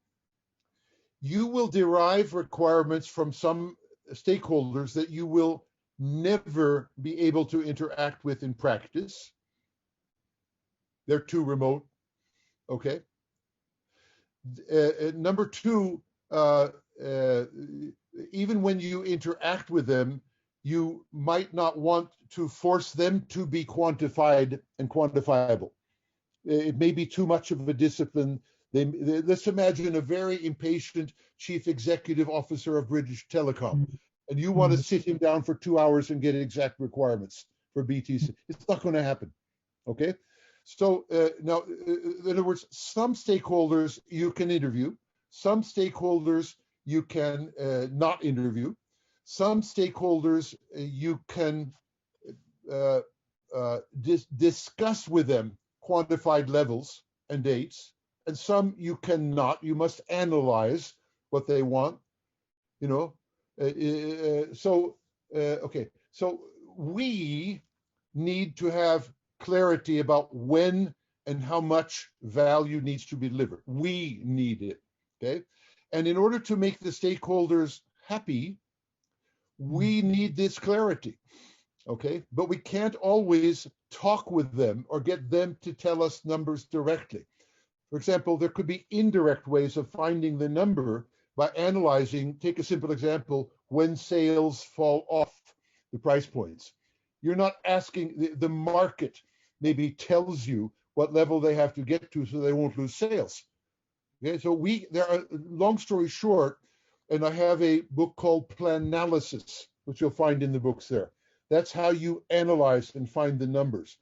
You will derive requirements from some stakeholders that you will never be able to interact with in practice. They're too remote, okay? Number two, even when you interact with them, you might not want to force them to be quantified and quantifiable. It may be too much of a discipline. Let's imagine a very impatient chief executive officer of British Telecom, and you want to sit him down for 2 hours and get exact requirements for BTC. It's not going to happen, okay? So now, in other words, some stakeholders you can interview, some stakeholders you can not interview, some stakeholders you can discuss with them quantified levels and dates, and some you cannot. You must analyze what they want, you know. Okay, so we need to have clarity about when and how much value needs to be delivered. We need it, okay? And in order to make the stakeholders happy, we need this clarity, okay? But we can't always talk with them or get them to tell us numbers directly. For example, there could be indirect ways of finding the number by analyzing, take a simple example, when sales fall off the price points. You're not asking, the market maybe tells you what level they have to get to so they won't lose sales. Okay, so long story short, and I have a book called Planalysis, which you'll find in the books there. That's how you analyze and find the numbers.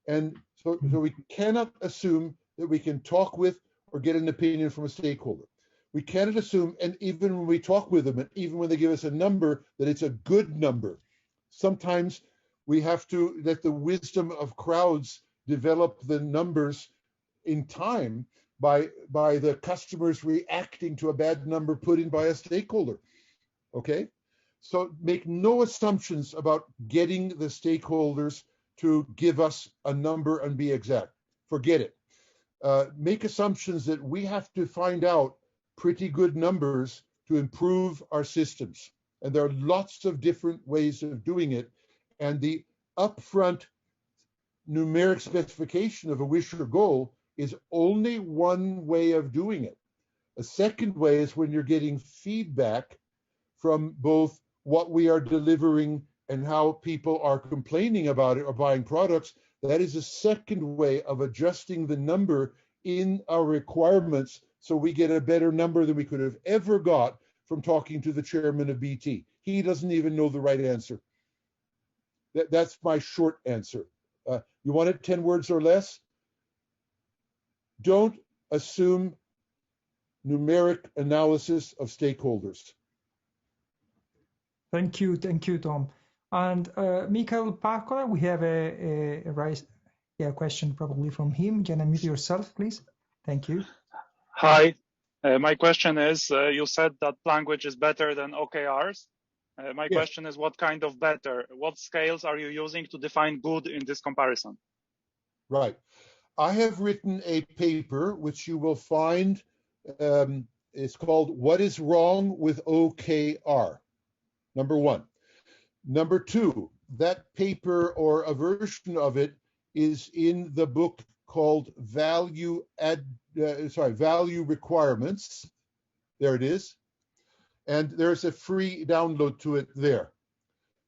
And so we cannot assume that we can talk with or get an opinion from a stakeholder. We cannot assume, and even when we talk with them, and even when they give us a number, that it's a good number. Sometimes we have to let the wisdom of crowds develop the numbers in time by the customers reacting to a bad number put in by a stakeholder, okay? So make no assumptions about getting the stakeholders to give us a number and be exact. Forget it. Make assumptions that we have to find out pretty good numbers to improve our systems. And there are lots of different ways of doing it. And the upfront numeric specification of a wish or goal is only one way of doing it. A second way is when you're getting feedback from both what we are delivering and how people are complaining about it or buying products. That is a second way of adjusting the number in our requirements so we get a better number than we could have ever got from talking to the chairman of BT. He doesn't even know the right answer. That's my short answer. You want it 10 words or less? Don't assume numeric analysis of stakeholders. Thank you, Tom. And Michael Parkola, we have a question probably from him. Can you unmute yourself, please? Thank you. Hi, my question is, you said that language is better than OKRs. My question is, what kind of better? What scales are you using to define good in this comparison? Right. I have written a paper which you will find, it's called What is Wrong with OKR? Number one. Number two, that paper or a version of it is in the book called Value Requirements. There it is. And there's a free download to it there.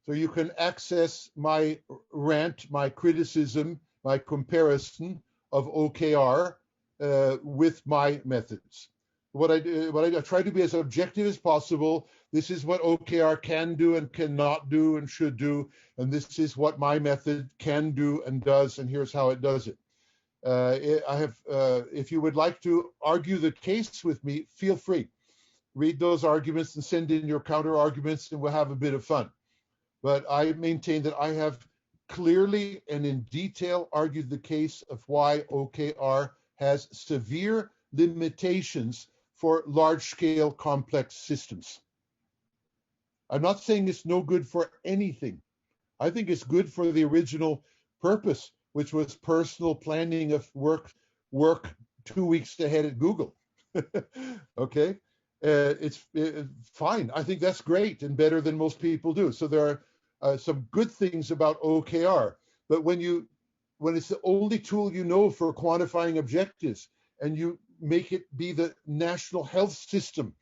So you can access my rant, my criticism, my comparison of OKR with my methods. What I try to be as objective as possible. This is what OKR can do and cannot do and should do, and this is what my method can do and does, and here's how it does it. If you would like to argue the case with me, feel free. Read those arguments and send in your counter arguments, and we'll have a bit of fun. But I maintain that I have clearly and in detail argued the case of why OKR has severe limitations for large-scale complex systems. I'm not saying it's no good for anything. I think it's good for the original purpose, which was personal planning of work 2 weeks ahead at Google. Okay, it's fine. I think that's great and better than most people do. So there are some good things about OKR, but when it's the only tool you know for quantifying objectives, and you make it be the national health system,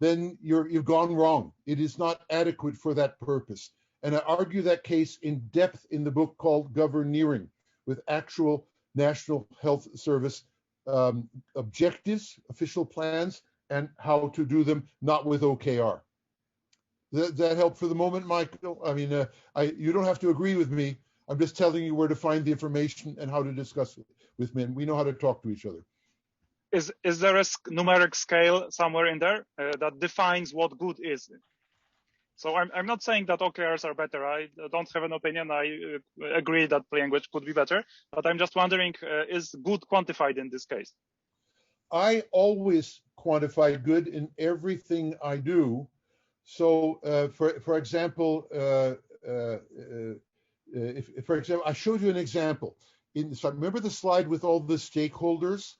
then you've gone wrong. It is not adequate for that purpose. And I argue that case in depth in the book called Governeering, with actual National Health Service objectives, official plans, and how to do them, not with OKR. Does that help for the moment, Michael? I mean, you don't have to agree with me. I'm just telling you where to find the information and how to discuss it with men. We know how to talk to each other. Is there a numeric scale somewhere in there that defines what good is? So I'm not saying that OKRs are better. I don't have an opinion. I agree that language could be better, but I'm just wondering, is good quantified in this case? I always quantify good in everything I do. So, for example, if, for example, I showed you an example. So remember the slide with all the stakeholders?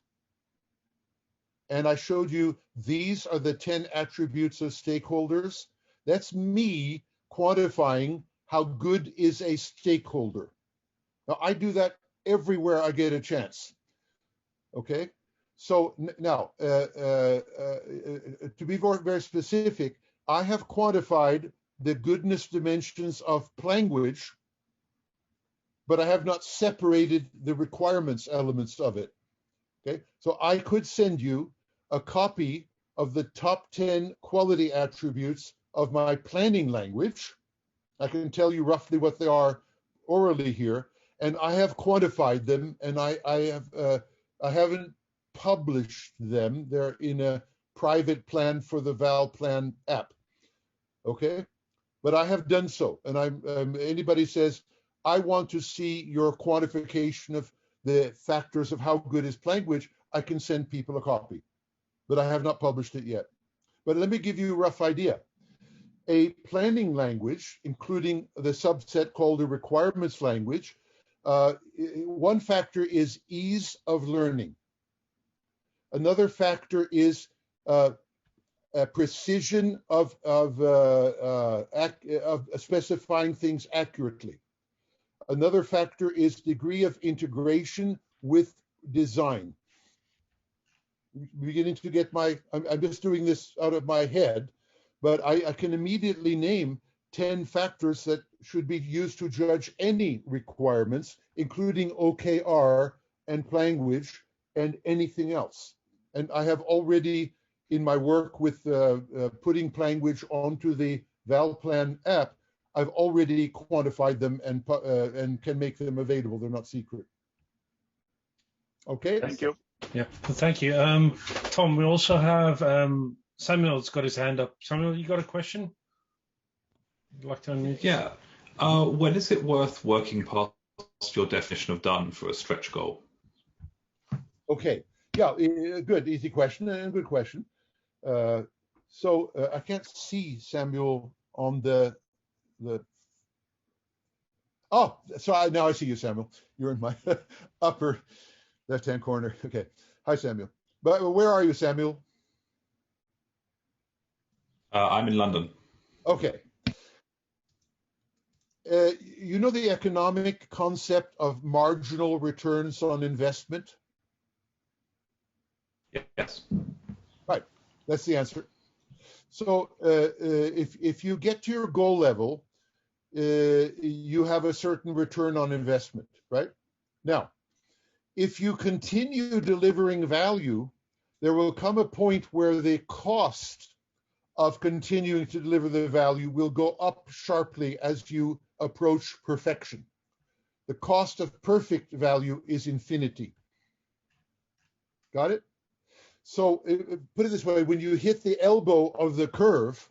And I showed you these are the 10 attributes of stakeholders. That's me quantifying how good is a stakeholder. Now, I do that everywhere I get a chance. Okay? So now, to be very specific, I have quantified the goodness dimensions of language, but I have not separated the requirements elements of it. Okay, so I could send you a copy of the top 10 quality attributes of my planning language. I can tell you roughly what they are orally here, and I have quantified them, and I haven't published them. They're in a private plan for the Valplan app. Okay, but I have done so, and anybody says I want to see your quantification of the factors of how good is language, I can send people a copy, but I have not published it yet. But let me give you a rough idea. A planning language, including the subset called a requirements language, one factor is ease of learning. Another factor is precision of specifying things accurately. Another factor is degree of integration with design. Beginning to get I'm just doing this out of my head, but I can immediately name 10 factors that should be used to judge any requirements, including OKR and language and anything else. And I have already, in my work with putting language onto the Valplan app, I've already quantified them and can make them available. They're not secret. Okay. Thank you. Yeah, thank you. Tom, we also have Samuel's got his hand up. Samuel, you got a question? You'd like to unmute? Yeah. When is it worth working past your definition of done for a stretch goal? Okay. Yeah, good, easy question and good question. So I can't see Samuel on the. Oh, so now I see you, Samuel. You're in my upper left-hand corner. Okay. Hi, Samuel. But where are you, Samuel? I'm in London. Okay. You know the economic concept of marginal returns on investment? Yes. Right. That's the answer. So if you get to your goal level, you have a certain return on investment, right? Now, if you continue delivering value, there will come a point where the cost of continuing to deliver the value will go up sharply as you approach perfection. The cost of perfect value is infinity. Got it? So put it this way, when you hit the elbow of the curve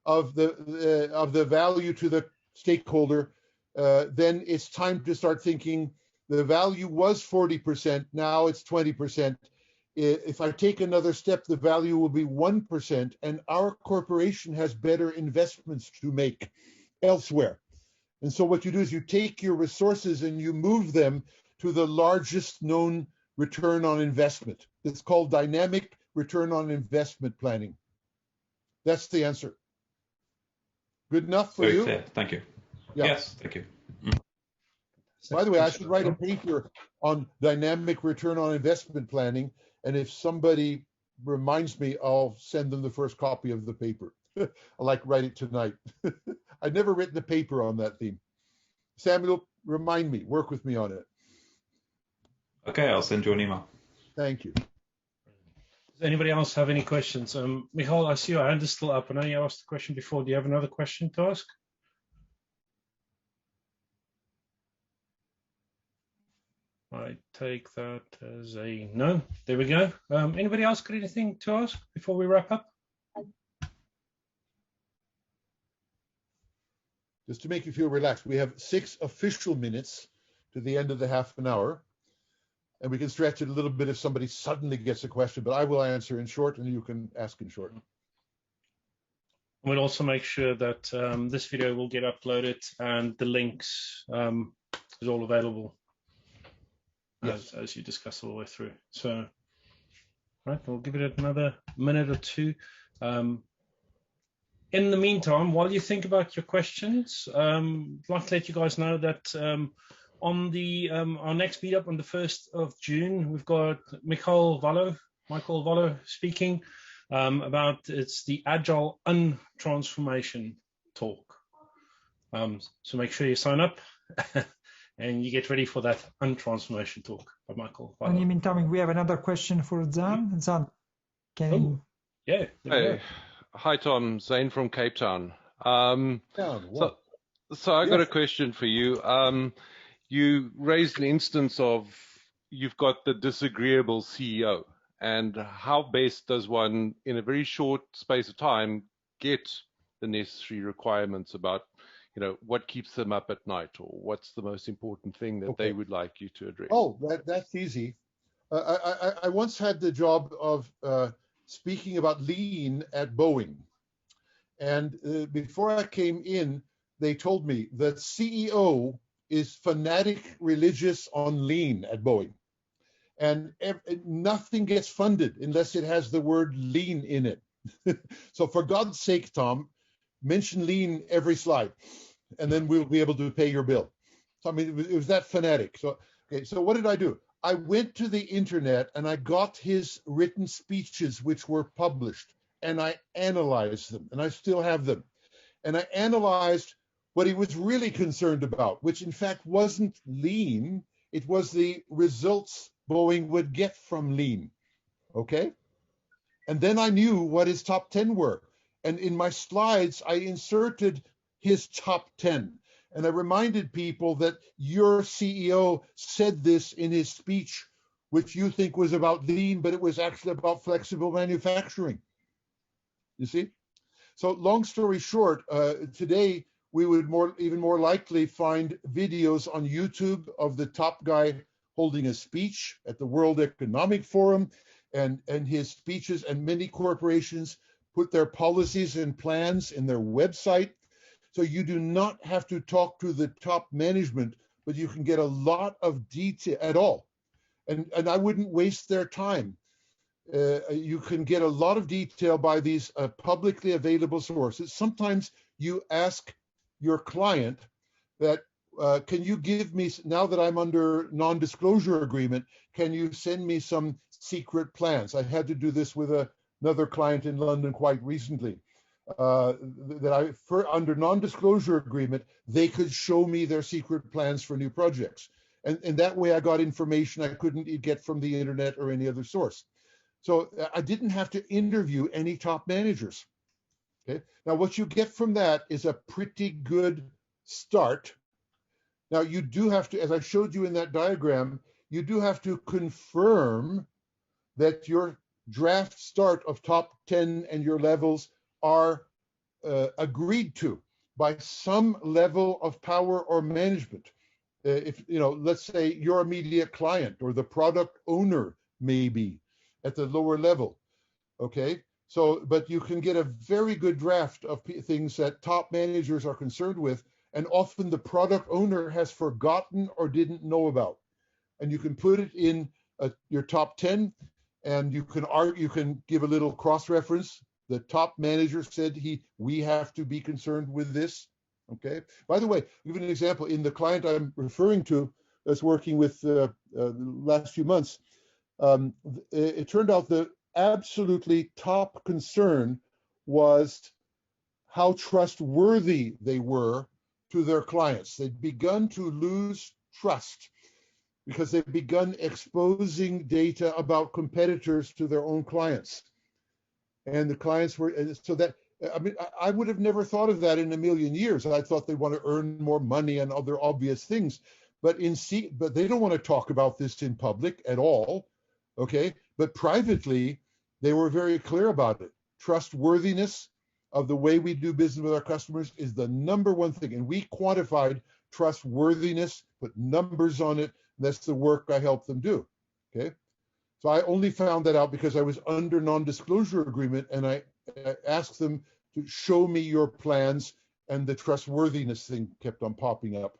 of the value to the stakeholder, then it's time to start thinking the value was 40%, now it's 20%. If I take another step, the value will be 1%, and our corporation has better investments to make elsewhere. And so what you do is you take your resources and you move them to the largest known return on investment. It's called dynamic return on investment planning. That's the answer. Good enough for you? Very clear. Thank you. Yeah. Yes, thank you. By the way, I should write a paper on dynamic return on investment planning, and if somebody reminds me, I'll send them the first copy of the paper. I like write it tonight. I've never written a paper on that theme. Samuel, remind me, work with me on it. Okay, I'll send you an email. Thank you. Does anybody else have any questions? Michal, I see your hand is still up. I know you asked the question before. Do you have another question to ask? I take that as a no. There we go. Anybody else got anything to ask before we wrap up? Just to make you feel relaxed, we have 6 official minutes to the end of the half an hour. And we can stretch it a little bit if somebody suddenly gets a question, but I will answer in short and you can ask in short. We'll also make sure that this video will get uploaded and the links is all available as you discuss all the way through. So, right, we'll give it another minute or two. In the meantime, while you think about your questions, I'd like to let you guys know that on the our next meetup on the 1st of June, we've got Michael Vallo speaking about it's the Agile Untransformation talk. So make sure you sign up and you get ready for that Untransformation talk by Michael Vallo. And in the meantime, we have another question for Zan. Zan, can you? Yeah. Hey. Hi, Tom. Zane from Cape Town. So I got a question for you. You raised an instance of you've got the disagreeable CEO, and how best does one, in a very short space of time, get the necessary requirements about, what keeps them up at night, or what's the most important thing that they would like you to address? Oh, that's easy. I once had the job of speaking about lean at Boeing. And before I came in, they told me that CEO is fanatic religious on lean at Boeing. And nothing gets funded unless it has the word lean in it. So for God's sake, Tom, mention lean every slide, and then we'll be able to pay your bill. So, I mean, it was that fanatic. So, okay, so what did I do? I went to the internet and I got his written speeches, which were published, and I analyzed them, and I still have them. And I analyzed what he was really concerned about, which in fact wasn't lean. It was the results Boeing would get from lean, okay? And then I knew what his top 10 were. And in my slides, I inserted his top 10. And I reminded people that your CEO said this in his speech, which you think was about lean, but it was actually about flexible manufacturing. You see? So long story short, today we would even more likely find videos on YouTube of the top guy holding a speech at the World Economic Forum, and his speeches, and many corporations put their policies and plans in their website. So you do not have to talk to the top management, but you can get a lot of detail at all. And I wouldn't waste their time. You can get a lot of detail by these publicly available sources. Sometimes you ask your client that, can you give me, now that I'm under non-disclosure agreement, can you send me some secret plans? I had to do this with another client in London quite recently. Under non-disclosure agreement, they could show me their secret plans for new projects. And that way I got information I couldn't get from the internet or any other source. So I didn't have to interview any top managers. Okay. Now what you get from that is a pretty good start. Now you do have to, as I showed you in that diagram, you do have to confirm that your draft start of top 10 and your levels are agreed to by some level of power or management. If, let's say your immediate client or the product owner maybe at the lower level, okay? So, but you can get a very good draft of things that top managers are concerned with, and often the product owner has forgotten or didn't know about. And you can put it in your top 10, and you can give a little cross-reference. The top manager said we have to be concerned with this, okay? By the way, I'll give you an example. In the client I'm referring to that's working with the last few months, it turned out the absolutely top concern was how trustworthy they were to their clients. They'd begun to lose trust because they've begun exposing data about competitors to their own clients. And the clients were, so that, I mean, I would have never thought of that in a million years. I thought they want to earn more money and other obvious things, but they don't want to talk about this in public at all, okay? But privately, they were very clear about it. Trustworthiness of the way we do business with our customers is the number one thing. And we quantified trustworthiness, put numbers on it. That's the work I helped them do. Okay. So I only found that out because I was under non-disclosure agreement, and I asked them to show me your plans, and the trustworthiness thing kept on popping up.